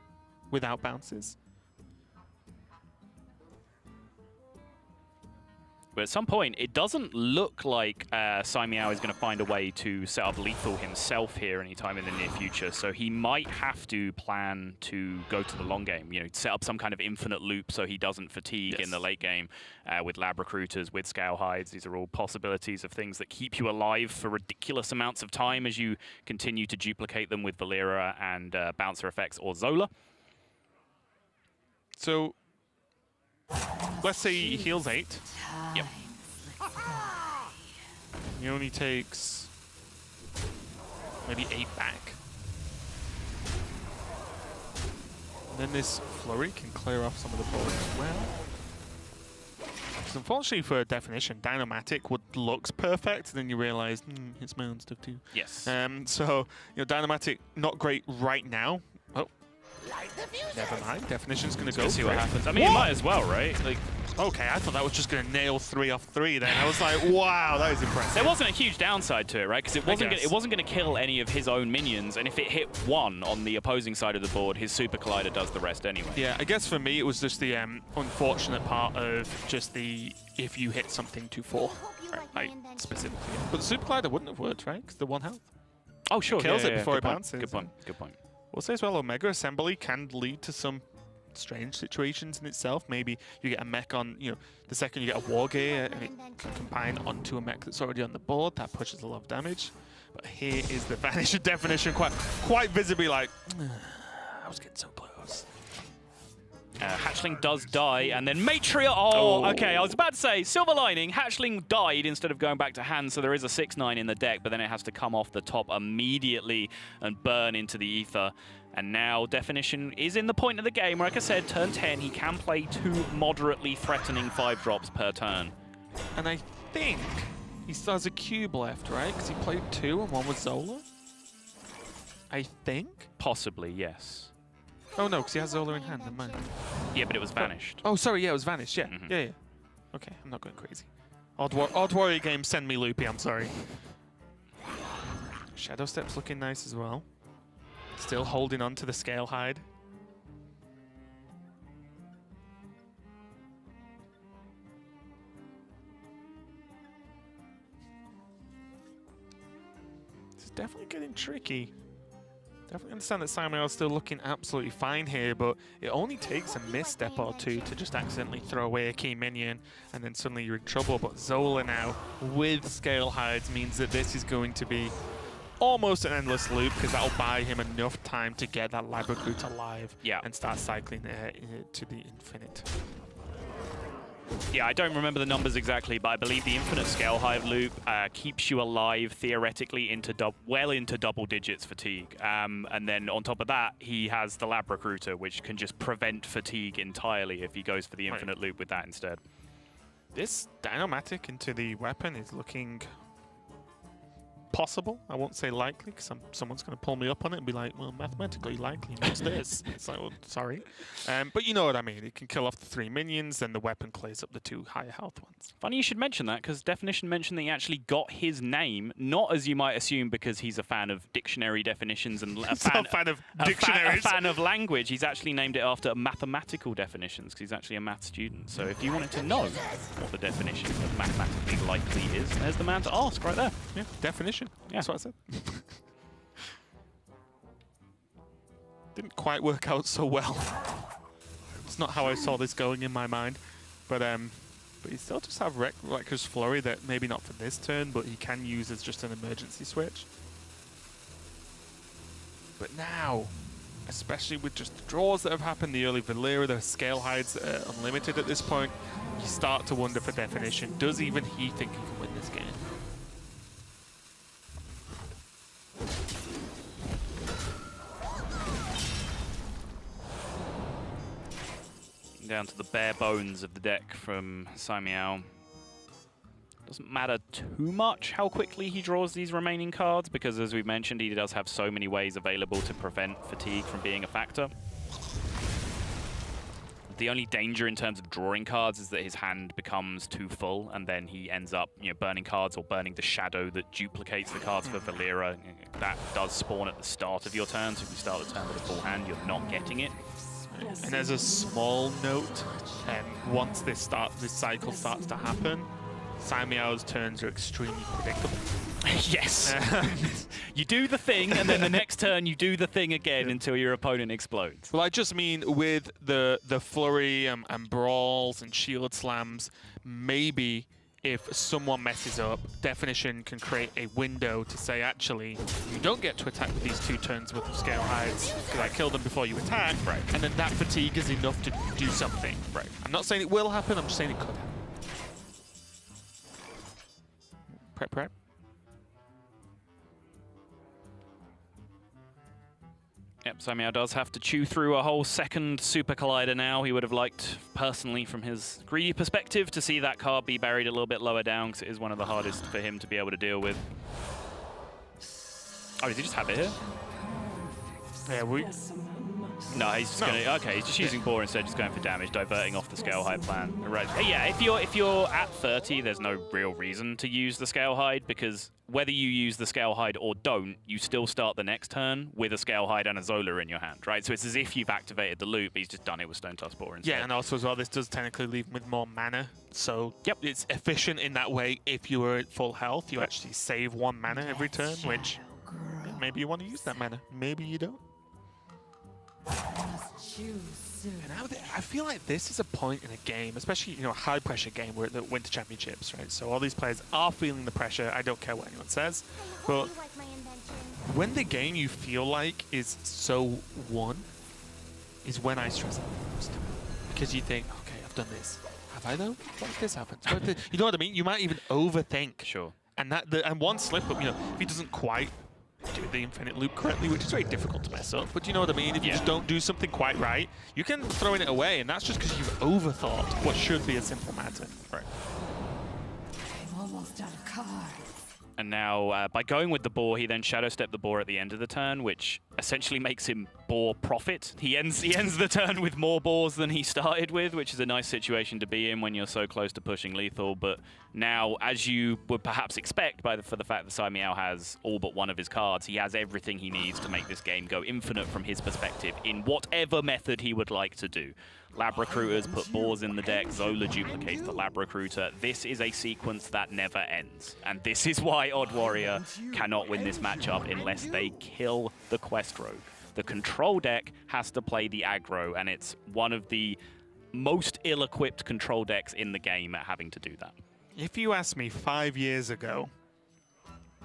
without bounces. But at some point, it doesn't look like Caimiao is going to find a way to set up lethal himself here anytime in the near future. So he might have to plan to go to the long game, you know, set up some kind of infinite loop so he doesn't fatigue in the late game with Lab Recruiters, with Scale Hides. These are all possibilities of things that keep you alive for ridiculous amounts of time as you continue to duplicate them with Valera and Bouncer Effects or Zola. So let's say he heals 8. Yep. He only takes maybe 8 back. And then this Flurry can clear off some of the board as well. Because unfortunately for definition, Dynamatic looks perfect, and then you realize, it's my own stuff too. Yes. So, you know, Dynamatic, not great right now. Oh. Never mind. Definition's going to go. See what happens. I mean, it might as well, right? Like, okay, I thought that was just going to nail 3 off 3. Then I was like, wow, that is impressive. There wasn't a huge downside to it, right? Because it wasn't going to kill any of his own minions, and if it hit 1 on the opposing side of the board, his Super Collider does the rest anyway. Yeah, I guess for me it was just the unfortunate part of just the if you hit something to 4, right, specifically. But the Super Collider wouldn't have worked, right? Because the 1 health. Oh, sure. It kills it before it bounces. Good point. Good point. We'll say as well, Omega Assembly can lead to some strange situations in itself. Maybe you get a mech on, you know, the second you get a War Gear and it can combine onto a mech that's already on the board. That pushes a lot of damage. But here is the Vanish of Definition, quite visibly like, I was getting so close. Hatchling does die, and then Matriarch. Oh, okay. I was about to say, silver lining, Hatchling died instead of going back to hand, so there is a 6/9 in the deck, but then it has to come off the top immediately and burn into the ether. And now Definition is in the point of the game. Like I said, turn 10, he can play 2 moderately threatening 5-drops per turn. And I think he still has a cube left, right? Because he played 2 and 1 with Zola. I think? Possibly, yes. Oh no, because he has Zola in hand, never mind. Yeah, but it was vanished. Oh, sorry, yeah, it was vanished, yeah. Yeah. Okay, I'm not going crazy. Odd Warrior game, send me loopy, I'm sorry. Shadow Step's looking nice as well. Still holding on to the Scale Hide. It's definitely getting tricky. Definitely understand that Caimiao is still looking absolutely fine here, but it only takes a misstep or 2 to just accidentally throw away a key minion, and then suddenly you're in trouble. But Zola now, with Scale Hides, means that this is going to be almost an endless loop, because that'll buy him enough time to get that Lab Recruit alive and start cycling to the infinite. Yeah, I don't remember the numbers exactly, but I believe the infinite Scale Hive loop keeps you alive theoretically into well into double digits fatigue. And then on top of that, he has the Lab Recruiter, which can just prevent fatigue entirely if he goes for the infinite loop with that instead. This Dynomatic into the weapon is looking possible. I won't say likely, because someone's going to pull me up on it and be like, well, mathematically likely means this. It's like, well, sorry. But you know what I mean. It can kill off the 3 minions, then the weapon clears up the 2 higher health ones. Funny you should mention that, because Definition mentioned that he actually got his name, not as you might assume because he's a fan of dictionary definitions and a fan of language. He's actually named it after mathematical definitions, because he's actually a math student. So if you wanted to know what the definition of mathematically likely is, there's the man to ask right there. Yeah, definition. Yeah. That's what I said. Didn't quite work out so well. It's not how I saw this going in my mind. But you still just have Reckless Flurry that maybe not for this turn, but he can use as just an emergency switch. But now, especially with just the draws that have happened, the early Valera, the Scale Hides that are unlimited at this point, you start to wonder for Definition, does even he think he can win this game? Down to the bare bones of the deck from Caimiao. Doesn't matter too much how quickly he draws these remaining cards, because as we've mentioned, he does have so many ways available to prevent fatigue from being a factor. The only danger in terms of drawing cards is that his hand becomes too full, and then he ends up, burning cards or burning the shadow that duplicates the cards for Valera. That does spawn at the start of your turn, so if you start the turn with a full hand, you're not getting it. And as a small note, once this cycle starts to happen, Caimiao's turns are extremely predictable. Yes. You do the thing, and then the next turn you do the thing again until your opponent explodes. Well, I just mean with the flurry and brawls and shield slams, maybe if someone messes up, Definition can create a window to say, actually, you don't get to attack with these 2 turns worth of Scale Hides, because I killed them before you attack, and then that fatigue is enough to do something. I'm not saying it will happen, I'm just saying it could happen. Prep. Yep, Caimiao does have to chew through a whole second Super Collider now. He would have liked, personally, from his greedy perspective, to see that card be buried a little bit lower down, because it is one of the hardest for him to be able to deal with. Oh, did he just have it here? Yeah, No, he's just gonna. Okay, he's just using Boar instead, just going for damage, diverting off the Scale Hide plan. Right. Yeah, if you're at 30, there's no real reason to use the Scale Hide, because whether you use the Scale Hide or don't, you still start the next turn with a Scale Hide and a Zola in your hand, right? So it's as if you've activated the loop, he's just done it with Stone Tusk Boar instead. Yeah, and also as well, this does technically leave him with more mana, so it's efficient in that way. If you were at full health, you actually save 1 mana every turn, which maybe you want to use that mana, maybe you don't. And I feel like this is a point in a game, especially a high pressure game. We're at the Winter Championships, right? So all these players are feeling the pressure. I don't care what anyone says, but when the game you feel like is so won, is when I stress out the most, because you think, okay, I've done this. Have I though? What if this happens? What if this? You know what I mean? You might even overthink. Sure. And one slip up, if he doesn't quite do the infinite loop correctly, which is very difficult to mess up, but you know what I mean? If you just don't do something quite right, you can throw it away, and that's just because you've overthought what should be a simple matter. Right. almost out of cards. And now, by going with the boar, he then shadow stepped the boar at the end of the turn, which essentially makes him boar profit. He ends the turn with more boars than he started with, which is a nice situation to be in when you're so close to pushing lethal. But now, as you would perhaps expect for the fact that Caimiao has all but one of his cards, he has everything he needs to make this game go infinite from his perspective in whatever method he would like to do. Lab Recruiters put boars in the deck, Zola duplicates the Lab Recruiter. This is a sequence that never ends. And this is why Odd Warrior cannot win this matchup unless they kill the Quest Rogue. The control deck has to play the aggro, and it's one of the most ill-equipped control decks in the game at having to do that. If you asked me 5 years ago,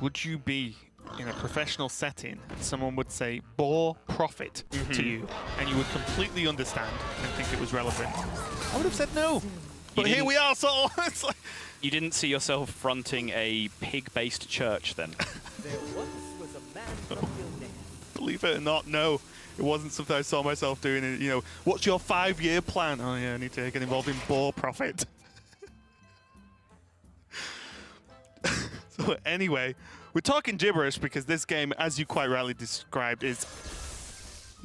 would you be in a professional setting and someone would say boar profit to you, and you would completely understand and think it was relevant, I would have said no. But here we are, so it's like... You didn't see yourself fronting a pig-based church then? There once was a man from your name. Believe it or not, no. It wasn't something I saw myself doing. You know, what's your 5-year plan? Oh yeah, I need to get involved in boar profit. So anyway, we're talking gibberish because this game, as you quite rightly described, is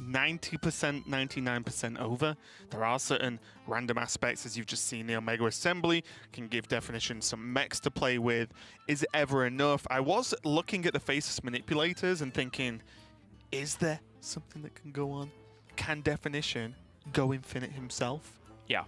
90%, 99% over. There are certain random aspects, as you've just seen. The Omega Assembly can give Definition some mechs to play with. Is it ever enough? I was looking at the Faceless Manipulators and thinking, is there something that can go on? Can Definition go infinite himself? Yeah.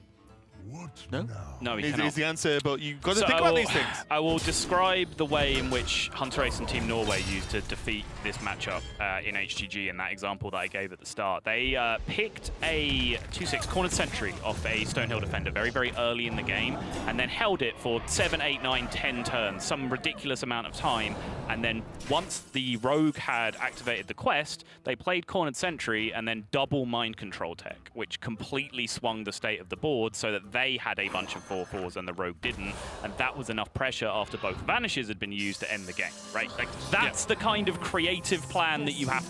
What No? now? No, he Is cannot. the answer, but you've got to think about these things. I will describe the way in which Hunter Ace and Team Norway used to defeat this matchup in HGG in that example that I gave at the start. They picked a 2/6 cornered sentry off a Stonehill defender very, very early in the game, and then held it for 7, 8, 9, 10 turns, some ridiculous amount of time. And then once the rogue had activated the quest, they played cornered sentry and then double mind control tech, which completely swung the state of the board so that they had a bunch of 4/4s and the rogue didn't, and that was enough pressure after both vanishes had been used to end the game, right? Like, that's the kind of creative plan that you have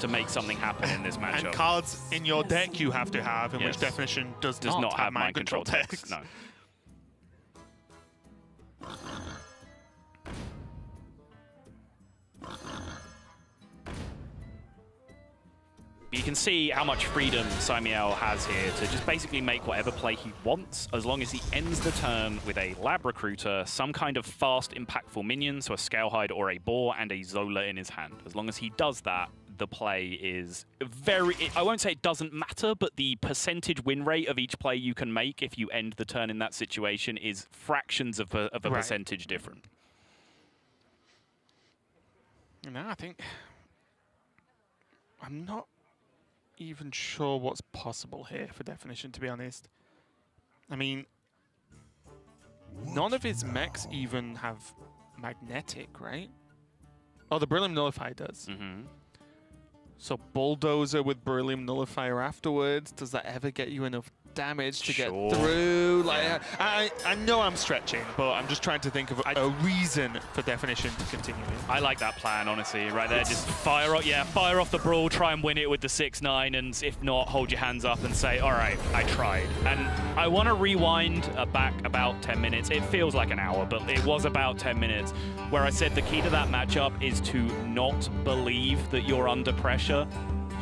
to make something happen in this matchup. And cards in your deck you have to have, in which Definition does not have mind control decks. No. You can see how much freedom Caimiao has here to just basically make whatever play he wants, as long as he ends the turn with a Lab Recruiter, some kind of fast, impactful minion, so a Scalehide or a Boar, and a Zola in his hand. As long as he does that, the play is very... I won't say it doesn't matter, but the percentage win rate of each play you can make if you end the turn in that situation is fractions of a percentage different. No, I think... I'm not even sure what's possible here for Definition, to be honest. I mean, none of his mechs even have magnetic, right? Oh, the Beryllium Nullifier does. So Bulldozer with Beryllium Nullifier afterwards, does that ever get you enough damage to get through? Like, I know I'm stretching, but I'm just trying to think of a reason for Definition to continue. I like that plan, honestly, right there. Just fire off the brawl, try and win it with the 6/9, and if not, hold your hands up and say, all right, I tried. And I want to rewind back about 10 minutes. It feels like an hour, but it was about 10 minutes, where I said the key to that matchup is to not believe that you're under pressure.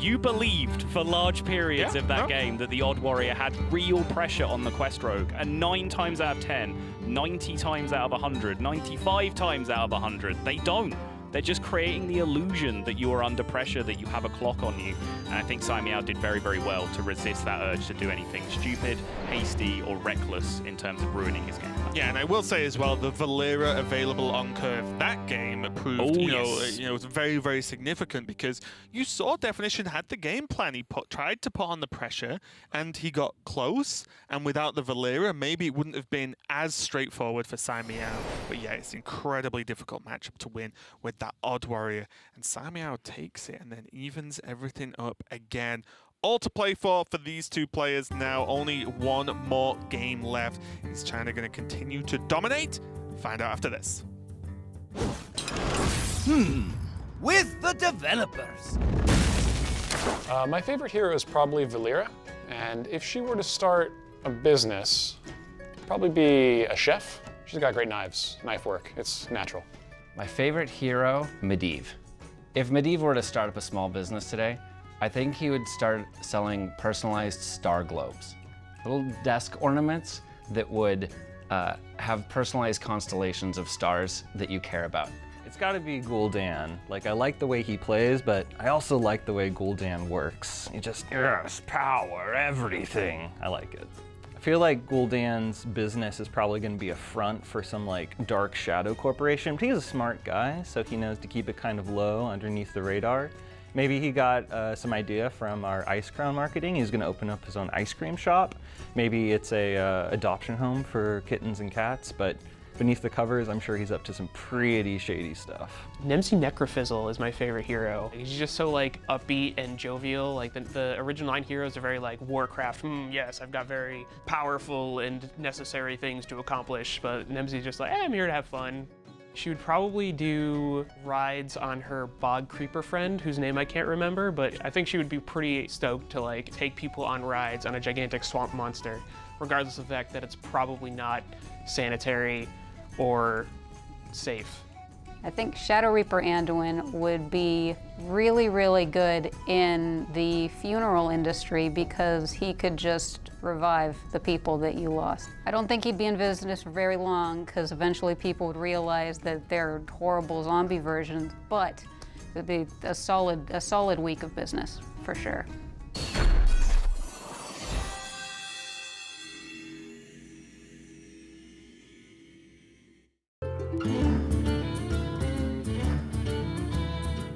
You believed for large periods of that game that the Odd Warrior had real pressure on the Quest Rogue, and 9 times out of 10, 90 times out of 100, 95 times out of 100, they don't. They're just creating the illusion that you are under pressure, that you have a clock on you. And I think Caimiao did very, very well to resist that urge to do anything stupid, hasty, or reckless in terms of ruining his game. Yeah, and I will say as well, the Valera available on curve that game proved, you know, was very, very significant, because you saw Definition had the game plan. He tried to put on the pressure, and he got close. And without the Valera, maybe it wouldn't have been as straightforward for Caimiao. But yeah, it's an incredibly difficult matchup to win with that Odd Warrior, and Caimiao takes it and then evens everything up again. All to play for these two players now. Only one more game left. Is China going to continue to dominate? Find out after this. With the developers. My favorite hero is probably Valera, and if she were to start a business, probably be a chef. She's got great knife work. It's natural. My favorite hero, Medivh. If Medivh were to start up a small business today, I think he would start selling personalized star globes. Little desk ornaments that would have personalized constellations of stars that you care about. It's gotta be Gul'dan. Like, I like the way he plays, but I also like the way Gul'dan works. He just, yes, power, everything. I like it. I feel like Gul'dan's business is probably gonna be a front for some like dark shadow corporation, but he's a smart guy, so he knows to keep it kind of low underneath the radar. Maybe he got some idea from our Ice Crown marketing. He's gonna open up his own ice cream shop. Maybe it's a adoption home for kittens and cats, but beneath the covers, I'm sure he's up to some pretty shady stuff. Nemsi Necrofizzle is my favorite hero. He's just so like upbeat and jovial. Like the original 9 heroes are very like Warcraft. Yes, I've got very powerful and necessary things to accomplish, but Nemsi's just like, I'm here to have fun. She would probably do rides on her bog creeper friend, whose name I can't remember, but I think she would be pretty stoked to like take people on rides on a gigantic swamp monster, regardless of the fact that it's probably not sanitary or safe. I think Shadow Reaper Anduin would be really, really good in the funeral industry because he could just revive the people that you lost. I don't think he'd be in business for very long because eventually people would realize that they're horrible zombie versions, but it would be a solid week of business for sure.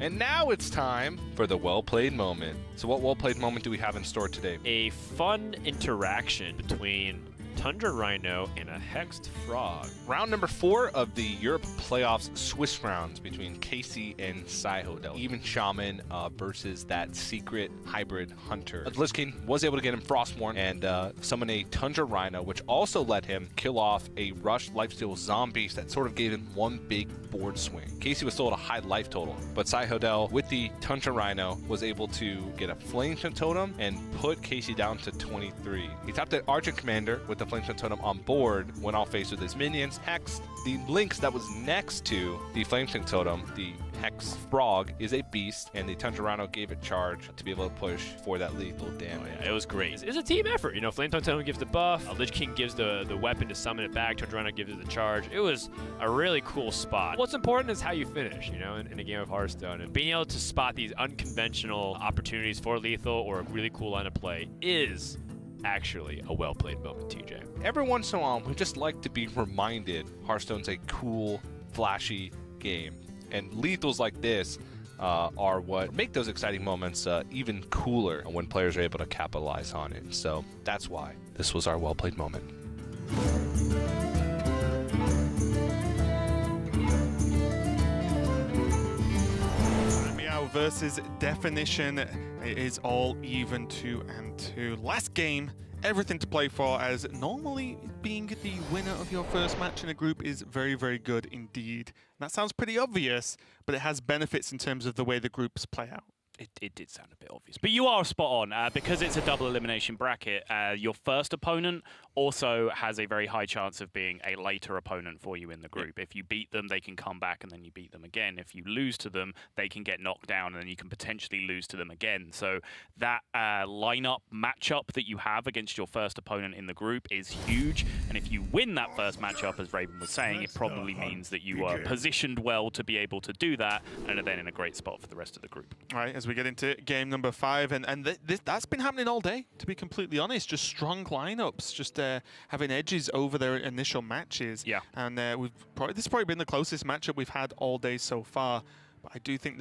And now it's time for the well-played moment. So what well-played moment do we have in store today? A fun interaction between Tundra Rhino and a Hexed Frog. Round number 4 of the Europe Playoffs Swiss rounds between Casey and Saihodel. Even Shaman versus that secret hybrid hunter. Blitzking was able to get him Frostmourne and summon a Tundra Rhino, which also let him kill off a Rush Lifesteal Zombie that sort of gave him one big board swing. Casey was still at a high life total, but Saihodel with the Tundra Rhino was able to get a Flamesmith Totem and put Casey down to 23. He tapped the Argent Commander with the Flamesmith Totem on board, went all face with his minions, hexed. The Lynx that was next to the Flamesmith Totem, the Hex Frog, is a beast, and the Tundra Rhino gave it charge to be able to push for that lethal damage. Oh, yeah, it was great. It's a team effort. You know, Flame Totem gives the buff, Lich King gives the weapon to summon it back, Tundra Rhino gives it the charge. It was a really cool spot. What's important is how you finish, you know, in a game of Hearthstone. And being able to spot these unconventional opportunities for lethal or a really cool line of play is actually a well-played moment, TJ. Every once in a while, we just like to be reminded Hearthstone's a cool, flashy game. And lethals like this are what make those exciting moments even cooler when players are able to capitalize on it. So that's why this was our well-played moment. Caimiao versus Definition. It is all even 2-2. Last game, everything to play for, as normally being the winner of your first match in a group is very, very good indeed. That sounds pretty obvious, but it has benefits in terms of the way the groups play out. It did sound a bit obvious, but you are spot on. Because it's a double elimination bracket, your first opponent also has a very high chance of being a later opponent for you in the group. If you beat them, they can come back and then you beat them again. If you lose to them, they can get knocked down and then you can potentially lose to them again. So that lineup matchup that you have against your first opponent in the group is huge. And if you win that first matchup, as Raven was saying, it probably means that you are positioned well to be able to do that and are then in a great spot for the rest of the group. All right, as we get into game number 5, and that's been happening all day, to be completely honest. Just strong lineups, just having edges over their initial matches. Yeah. And this has probably been the closest matchup we've had all day so far. But I do think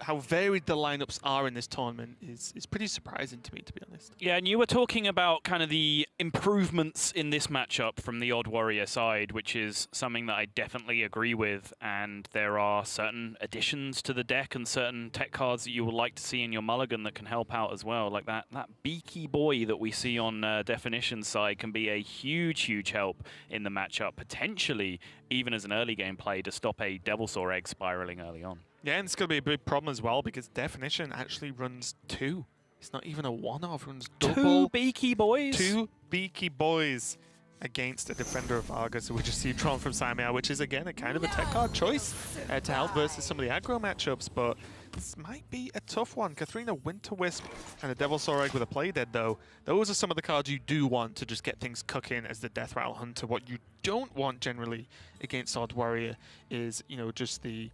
how varied the lineups are in this tournament is pretty surprising to me, to be honest. Yeah, and you were talking about kind of the improvements in this matchup from the Odd Warrior side, which is something that I definitely agree with. And there are certain additions to the deck and certain tech cards that you would like to see in your mulligan that can help out as well. Like that Beaky Boy that we see on Definition's side can be a huge, huge help in the matchup, potentially even as an early game play to stop a Devilsaur Egg spiraling early on. Yeah, and it's going to be a big problem as well because Definition actually runs 2. It's not even a one-off, runs double. 2 Beaky Boys? 2 Beaky Boys. against a Defender of Argus, we just see drawn from Caimiao, which is again a kind of a tech card choice to help versus some of the aggro matchups, but this might be a tough one. Katharina, Winter Wisp, and a Devil Saw Egg with a Play Dead though. Those are some of the cards you do want to just get things cooking as the Deathrattle Hunter. What you don't want generally against Odd Warrior is, you know, just the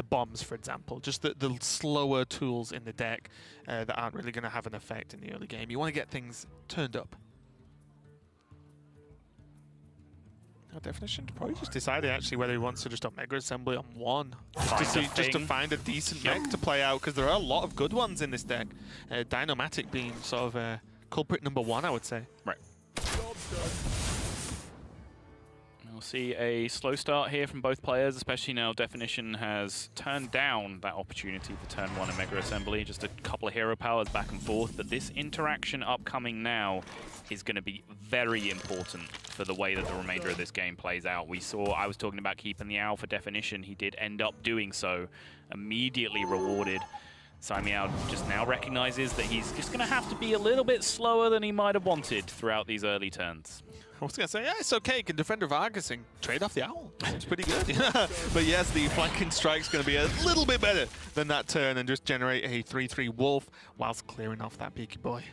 bombs, for example, just the slower tools in the deck that aren't really going to have an effect in the early game. You want to get things turned up. Our Definition probably just decided actually whether he wants to just Omega Assembly on one, just to find a decent mech to play out, because there are a lot of good ones in this deck. Dynomatic being sort of culprit number one, I would say. Right. We'll see a slow start here from both players, especially now Definition has turned down that opportunity for turn 1 Omega Assembly. Just a couple of hero powers back and forth, but this interaction upcoming now is going to be very important for the way that the remainder of this game plays out. I was talking about keeping the owl for Definition. He did end up doing so, immediately rewarded. Caimiao just now recognizes that he's just going to have to be a little bit slower than he might have wanted throughout these early turns. I was going to say, yeah, it's okay. Can Defender of Argus and trade off the owl. It's pretty good. But yes, the flanking strike's going to be a little bit better than that turn and just generate a 3/3 wolf whilst clearing off that beaky boy.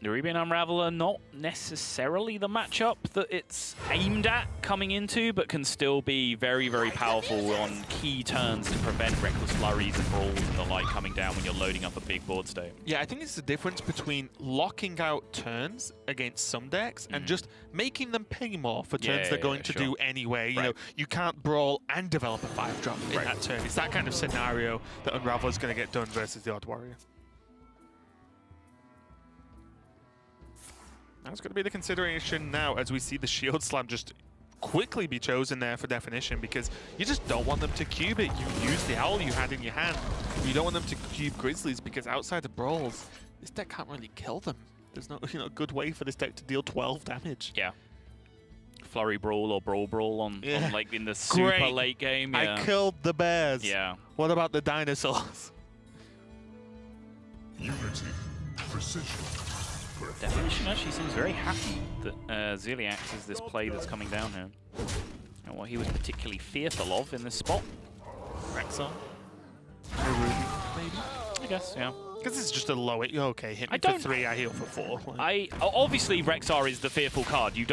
Nerubian Unraveler, not necessarily the matchup that it's aimed at coming into, but can still be very, very powerful on key turns to prevent reckless flurries and brawls and the like coming down when you're loading up a big board state. Yeah, I think it's the difference between locking out turns against some decks and just making them pay more for turns they're going to do anyway. You know, you can't brawl and develop a 5-drop in that turn. It's that kind of scenario that Unraveler's going to get done versus the Odd Warrior. That's going to be the consideration now as we see the Shield Slam just quickly be chosen there for Definition, because you just don't want them to cube it. You use the owl you had in your hand. You don't want them to cube Grizzlies, because outside of brawls, this deck can't really kill them. There's no good way for this deck to deal 12 damage. Yeah. Flurry Brawl or Brawl on like in the super late game. Yeah. I killed the bears. Yeah. What about the dinosaurs? Unity, precision. Definition actually seems very happy that Ziliax is this play that's coming down here. And what he was particularly fearful of in this spot. Rexar? Maybe? I guess, yeah. Because it's just a low hit. Okay, hit me for 3, I heal for 4. Obviously, Rexar is the fearful card. You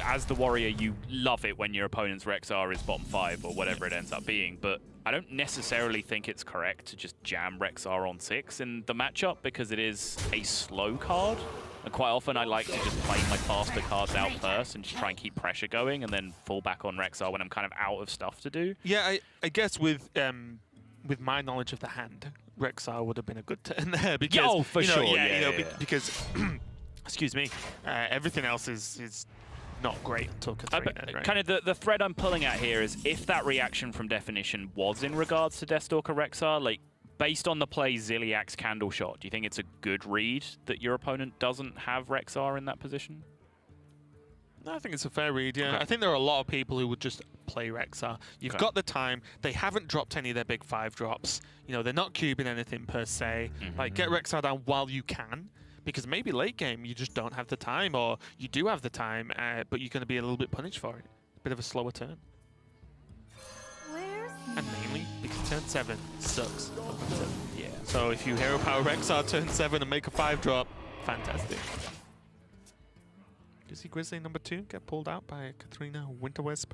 as the warrior, you love it when your opponent's Rexar is bottom 5 or whatever it ends up being. But I don't necessarily think it's correct to just jam Rexar on 6 in the matchup, because it is a slow card. And quite often I like to just play my faster cards out first and just try and keep pressure going and then fall back on Rexar when I'm kind of out of stuff to do. Yeah, I guess with my knowledge of the hand, Rexar would have been a good turn there, because for sure. Because excuse me, everything else is not great until Katharina. Right? Kind of the thread I'm pulling at here is, if that reaction from Definition was in regards to Deathstalker Rexar, like based on the play Ziliax Candle Shot, do you think it's a good read that your opponent doesn't have Rexar in that position? No, I think it's a fair read, yeah. Okay. I think there are a lot of people who would just play Rexar. You've got the time. They haven't dropped any of their big 5-drops. You know, they're not cubing anything per se. Like, get Rexar down while you can, because maybe late game you just don't have the time, or you do have the time, but you're going to be a little bit punished for it. A bit of a slower turn. And mainly because turn 7 sucks. Yeah. So if you hero power Rexar turn 7 and make a 5-drop, fantastic. Do you see Grizzly number 2 get pulled out by Katharina Winter Wisp?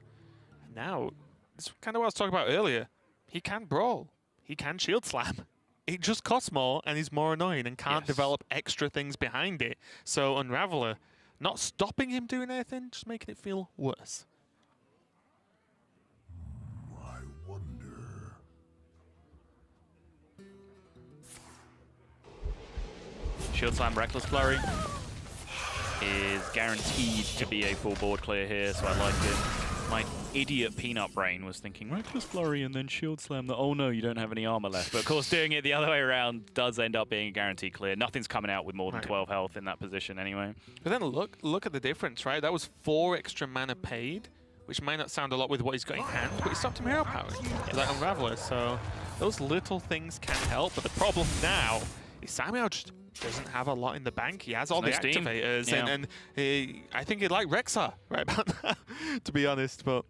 And now, it's kind of what I was talking about earlier. He can brawl. He can shield slam. It just costs more and is more annoying and can't develop extra things behind it. So Unraveler, not stopping him doing anything, just making it feel worse. I wonder. Shield Slam Reckless Flurry is guaranteed to be a full board clear here, so I like it. My idiot peanut brain was thinking Reckless Flurry and then Shield Slam. Oh no, you don't have any armor left. But of course, doing it the other way around does end up being a guaranteed clear. Nothing's coming out with more than 12 health in that position anyway. But then look at the difference, right? That was 4 extra mana paid, which might not sound a lot with what he's got in hand, but he stopped him hero power with that Unraveler. So those little things can help. But the problem now is Caimiao just doesn't have a lot in the bank. He has all Nice the team. activators, Yeah. and I think he'd like Rexar right about that, to be honest. But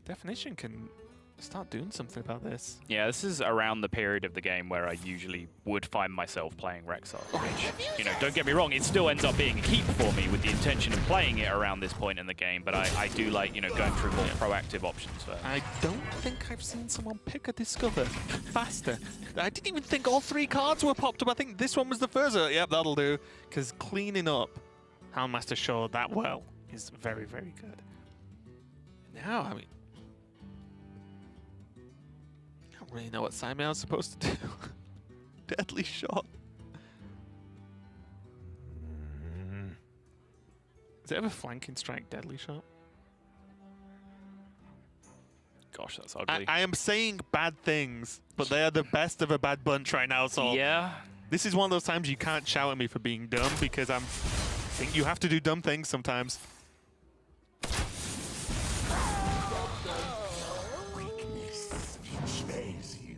Definition can start doing something about this. Yeah, this is around the period of the game where I usually would find myself playing Rexar, which, you know, don't get me wrong, it still ends up being a keep for me with the intention of playing it around this point in the game, but I do like, you know, going through more proactive options first. I don't think I've seen someone pick a Discover faster. I didn't even think all 3 cards were popped up. I think this one was the first. Yep, that'll do. Because cleaning up Houndmaster Shaw that well is very, very good. Now, I mean, I don't really know what Caimiao's supposed to do. Deadly shot. Is it ever flanking strike deadly shot? Gosh, that's ugly. I am saying bad things, but they are the best of a bad bunch right now, so yeah. This is one of those times you can't shout at me for being dumb, because I think you have to do dumb things sometimes.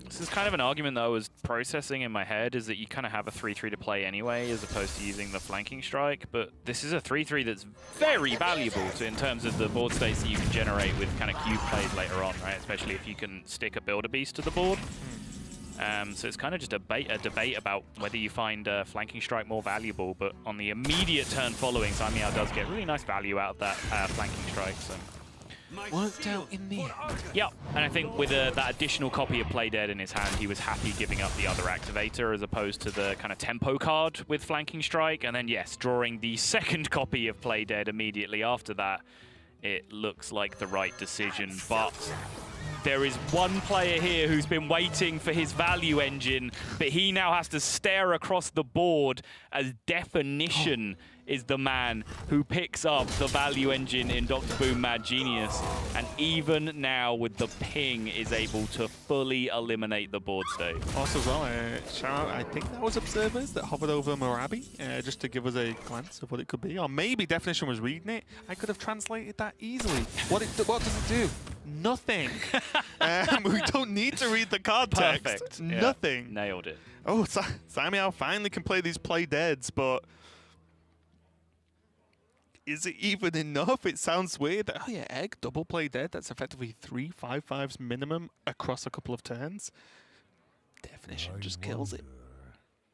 This is kind of an argument that I was processing in my head, is that you kind of have a 3-3 to play anyway, as opposed to using the flanking strike, but this is a 3-3 that's very valuable in terms of the board states that you can generate with kind of cube plays later on, right? Especially if you can stick a Builder Beast to the board. So it's kind of just a debate about whether you find flanking strike more valuable, but on the immediate turn following, Caimiao does get really nice value out of that flanking strike. So. Worked out in the end. Yep, and I think with that additional copy of Play Dead in his hand, he was happy giving up the other activator as opposed to the kind of tempo card with Flanking Strike, and then yes, drawing the second copy of Play Dead immediately after that. It looks like the right decision, but there is one player here who's been waiting for his value engine, but he now has to stare across the board as Definition is the man who picks up the value engine in Dr. Boom Mad Genius, and even now with the ping is able to fully eliminate the board state. Also as well, shout out, I think that was Observers that hovered over Morabi, just to give us a glance of what it could be. Or maybe Definition was reading it. I could have translated that easily. What does it do? Nothing. We don't need to read the card text. Perfect. Nothing. Yeah, nailed it. Oh, Caimiao finally can play these Play Deads, but is it even enough? It sounds weird. Oh yeah, Egg, double Play Dead. That's effectively 3 5/5s minimum across a couple of turns. Definition just kills it.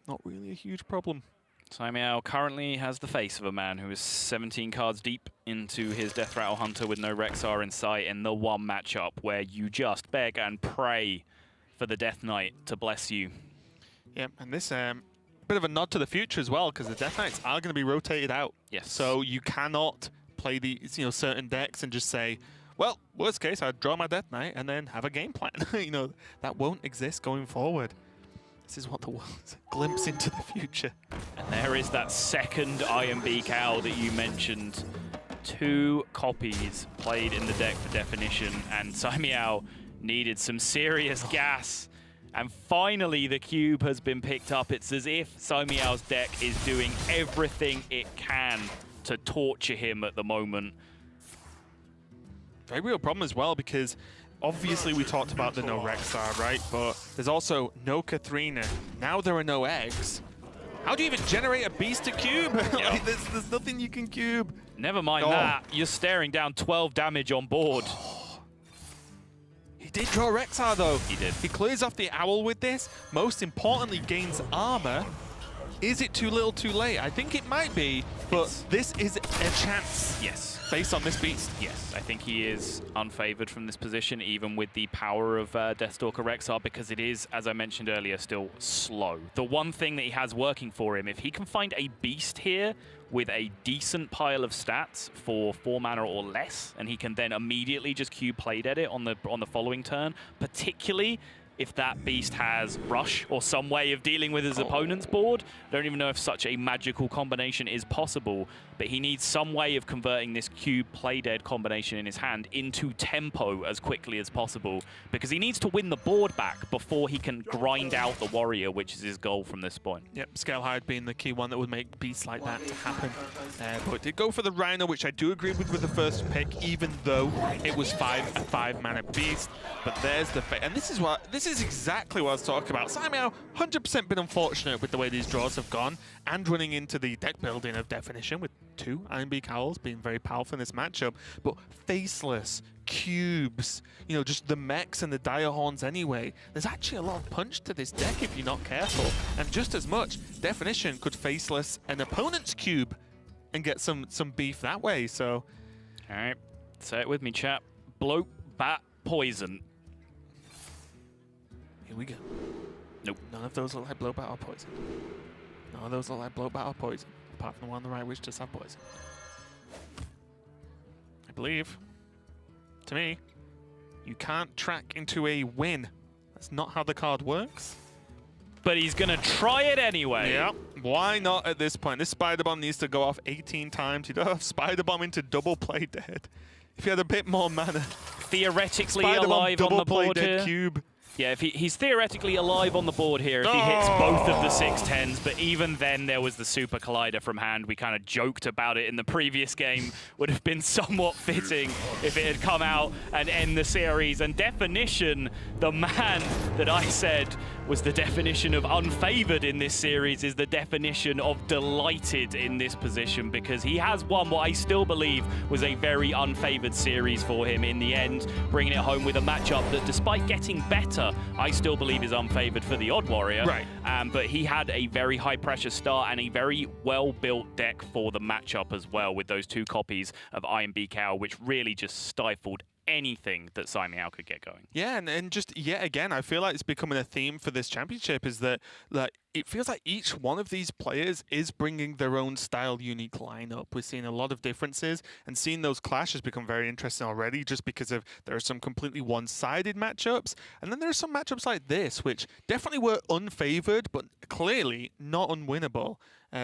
Not really a huge problem. Caimiao currently has the face of a man who is 17 cards deep into his Deathrattle Hunter with no Rexar in sight in the one matchup where you just beg and pray for the Death Knight to bless you. Yeah, and this bit of a nod to the future as well, because the Death Knights are going to be rotated out. Yes. So you cannot play these, you know, certain decks and just say, well, worst case, I'd draw my Death Knight and then have a game plan. You know, that won't exist going forward. This is what the world's a glimpse into the future. And there is that second IMB cow that you mentioned. 2 copies played in the deck for Definition, and Caimiao needed some serious gas. And finally, the cube has been picked up. It's as if Caimiao's deck is doing everything it can to torture him at the moment. Very real problem as well, because obviously we talked about the no Rexar, right? But there's also no Katharina. Now there are no eggs. How do you even generate a beast to cube? Like, there's nothing you can cube. Never mind that. You're staring down 12 damage on board. He did draw Rexar though. He did. He clears off the owl with this. Most importantly, gains armor. Is it too little too late? I think it might be, but this is a chance. Yes. Based on this beast. Yes, I think he is unfavored from this position, even with the power of Deathstalker Rexar, because it is, as I mentioned earlier, still slow. The one thing that he has working for him, if he can find a beast here with a decent pile of stats for 4 mana or less, and he can then immediately just cube Play Dead it on the following turn, particularly if that beast has rush or some way of dealing with his opponent's board. I don't even know if such a magical combination is possible, but he needs some way of converting this cube Play Dead combination in his hand into tempo as quickly as possible, because he needs to win the board back before he can grind out the warrior, which is his goal from this point. Yep, Scale Hide being the key one that would make beasts like that to happen. But did go for the Rhino, which I do agree with the first pick, even though it was a 5 mana beast. But there's the and this is this is exactly what I was talking about. Caimiao, 100% been unfortunate with the way these draws have gone and running into the deck building of Definition with 2 Iron Beak Owls being very powerful in this matchup. But Faceless, Cubes, you know, just the mechs and the Dire Horns anyway. There's actually a lot of punch to this deck if you're not careful. And just as much, Definition could Faceless an opponent's Cube and get some beef that way, so... All right, say it with me, chap. Bloat, Bat, Poison. Here we go. Nope. None of those look like Bloat, Bat, or Poison. None of those look like Bloat, Bat, or Poison. Apart from the one on the right, which does have Poison. I believe, to me, you can't track into a win. That's not how the card works. But he's going to try it anyway. Yeah, why not at this point? This Spider Bomb needs to go off 18 times. You don't have Spider Bomb into double play dead. If you had a bit more mana. Theoretically Spider alive Bomb, on the double play board dead here. Cube. Yeah, if he's theoretically alive on the board here if he hits both of the 6/10s, but even then there was the Super Collider from hand. We kind of joked about it in the previous game. Would have been somewhat fitting if it had come out and end the series. And Definition, the man that I said was the definition of unfavored in this series, is the definition of delighted in this position, because he has won what I still believe was a very unfavored series for him in the end, bringing it home with a matchup that, despite getting better, I still believe is unfavored for the Odd Warrior. Right. But he had a very high pressure start and a very well-built deck for the matchup as well, with those 2 copies of Iron Beak Owl, which really just stifled anything that Caimiao could get going. Yeah, and just yet again, I feel like it's becoming a theme for this championship is that it feels like each one of these players is bringing their own style, unique lineup. We're seeing a lot of differences, and seeing those clash has become very interesting already, just because of there are some completely one-sided matchups, and then there are some matchups like this, which definitely were unfavored, but clearly not unwinnable.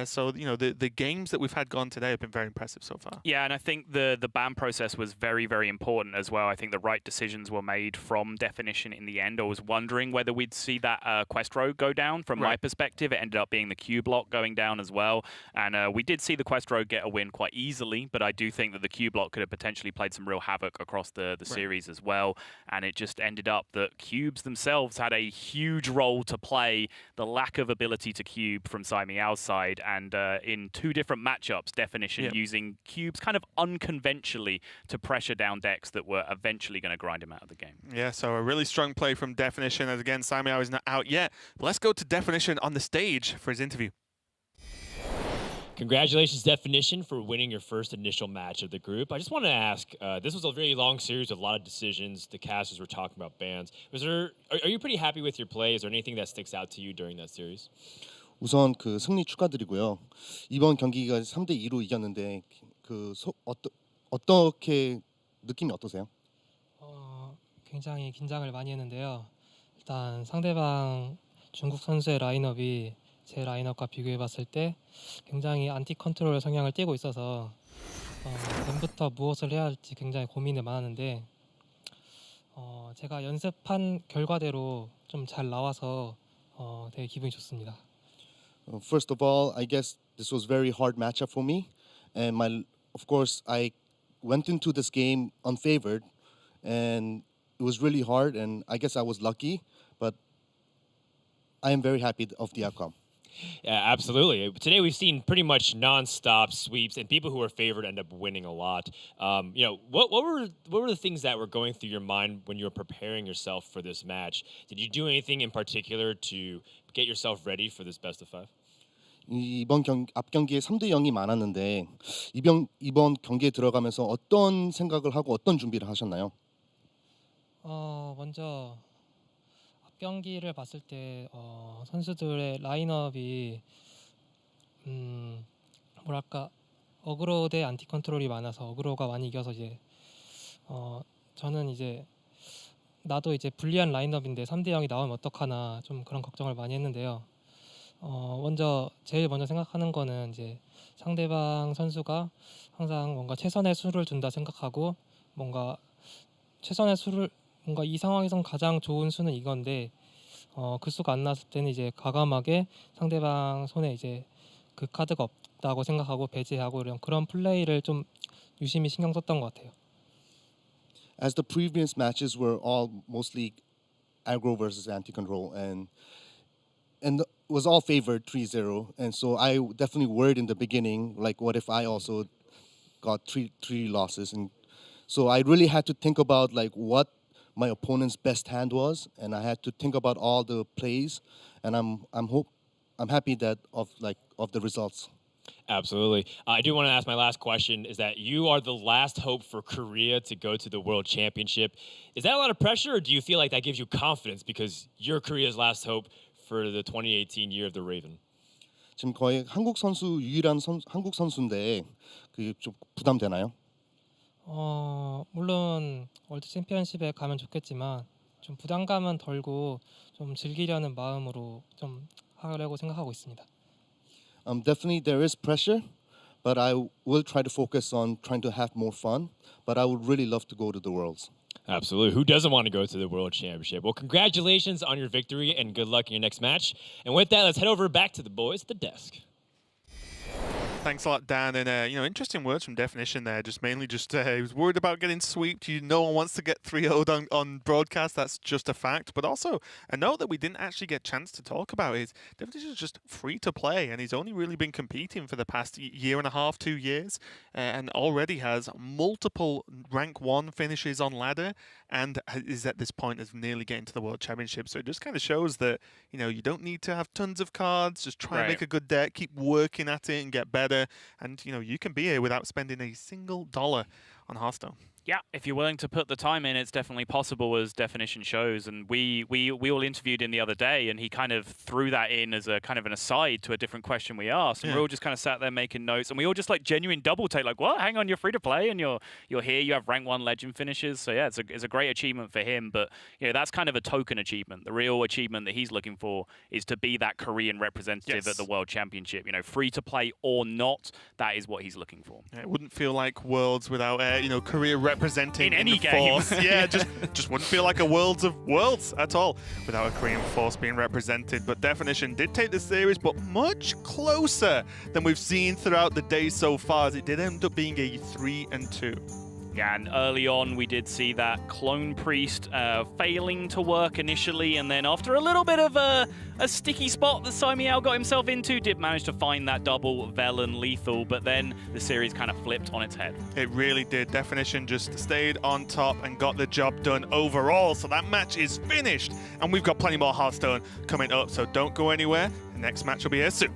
So, you know, the games that we've had gone today have been very impressive so far. Yeah, and I think the ban process was very, very important as well. I think the right decisions were made from Definition in the end. I was wondering whether we'd see that Quest Rogue go down. From my perspective, it ended up being the Q block going down as well. And we did see the Quest Rogue get a win quite easily, but I do think that the Q block could have potentially played some real havoc across the series as well. And it just ended up that cubes themselves had a huge role to play. The lack of ability to cube from Caimiao's side, and in 2 different matchups, Definition using cubes kind of unconventionally to pressure down decks that were eventually going to grind him out of the game. Yeah, so a really strong play from Definition, and again, Caimiao is not out yet. But let's go to Definition on the stage for his interview. Congratulations, Definition, for winning your first initial match of the group. I just want to ask, this was a very long series with a lot of decisions. The casters were talking about bans. Are you pretty happy with your play? Is there anything that sticks out to you during that series? 우선 그 승리 축하드리고요. 이번 경기가 3대2로 이겼는데 어떻게 느낌이 어떠세요? 굉장히 긴장을 많이 했는데요. 일단 상대방 중국 선수의 라인업이 제 라인업과 비교해 봤을 때 굉장히 안티 컨트롤 성향을 띠고 있어서 뱀부터 무엇을 해야 할지 굉장히 고민이 많았는데 제가 연습한 결과대로 좀 잘 나와서 되게 기분이 좋습니다. First of all, I guess this was very hard matchup for me, and of course I went into this game unfavored, and it was really hard, and I guess I was lucky, but I am very happy of the outcome. Yeah, absolutely. Today we've seen pretty much non-stop sweeps, and people who are favored end up winning a lot. You know, what were the things that were going through your mind when you were preparing yourself for this match? Did you do anything in particular to get yourself ready for this best of 5? 이번 앞 경기에 3대0이 많았는데 이번 경기에 들어가면서 어떤 생각을 하고 어떤 준비를 하셨나요? 먼저 앞 경기를 봤을 때 선수들의 라인업이 뭐랄까 어그로 대 안티 컨트롤이 많아서 어그로가 많이 이겨서 이제 저는 이제 나도 이제 불리한 라인업인데 3대0이 나오면 어떡하나 좀 그런 걱정을 많이 했는데요. 제일 먼저 생각하는 거는 이제 상대방 선수가 항상 뭔가 최선의 수를 준다 생각하고 뭔가 최선의 수를 뭔가 이 상황에선 가장 좋은 수는 이건데 그 수가 안 나왔을 때는 이제 과감하게 상대방 손에 이제 그 카드가 없다고 생각하고 배제하고 그런 플레이를 좀 유심히 신경 썼던 것 같아요. As the previous matches were all mostly aggro versus anti-control, and was all favored 3-0. And so I definitely worried in the beginning, like, what if I also got three losses? And so I really had to think about like what my opponent's best hand was, and I had to think about all the plays, and I'm happy that of the results. Absolutely. I do want to ask my last question is that you are the last hope for Korea to go to the World Championship. Is that a lot of pressure, or do you feel like that gives you confidence because you're Korea's last hope for the 2018 year of the Raven? 지금 거의 한국 선수 유일한 한국 선수인데 그게 좀 부담되나요? 물론 월드 챔피언십에 가면 좋겠지만 좀 부담감은 덜고 좀 즐기려는 마음으로 좀 하려고 생각하고 있습니다. Definitely there is pressure, but I will try to focus on trying to have more fun. But I would really love to go to the Worlds. Absolutely. Who doesn't want to go to the World Championship? Well, congratulations on your victory and good luck in your next match. And with that, let's head over back to the boys at the desk. Thanks a lot, Dan. And, interesting words from Definition there. Just mainly he was worried about getting sweeped. No one wants to get 3-0'd on broadcast. That's just a fact. But also, a note that we didn't actually get a chance to talk about is Definition is just free to play. And he's only really been competing for the past year and a half, 2 years. And already has multiple rank 1 finishes on ladder. And is at this point of nearly getting to the World Championship. So it just kind of shows that, you don't need to have tons of cards. Just try and make a good deck. Keep working at it and get better. And, you can be here without spending a single dollar on Hearthstone. Yeah, if you're willing to put the time in, it's definitely possible, as Definition shows. And we all interviewed him the other day, and he kind of threw that in as a kind of an aside to a different question we asked. And we all just kind of sat there making notes, and we all just like genuine double take, like, what? Hang on, you're free to play, and you're here. You have rank 1 legend finishes. So yeah, it's a great achievement for him. But that's kind of a token achievement. The real achievement that he's looking for is to be that Korean representative at the World Championship. Free to play or not, that is what he's looking for. Yeah, it wouldn't feel like Worlds without Korea representing in any the game. Force. Yeah, just wouldn't feel like a Worlds of Worlds at all without a Korean Force being represented. But Definition did take the series, but much closer than we've seen throughout the day so far, as it did end up being a 3-2. Yeah, and early on we did see that Clone Priest failing to work initially, and then after a little bit of a sticky spot that Caimiao got himself into, did manage to find that double Velen lethal, but then the series kind of flipped on its head. It really did. Definition just stayed on top and got the job done overall, so that match is finished, and we've got plenty more Hearthstone coming up, so don't go anywhere. The next match will be here soon.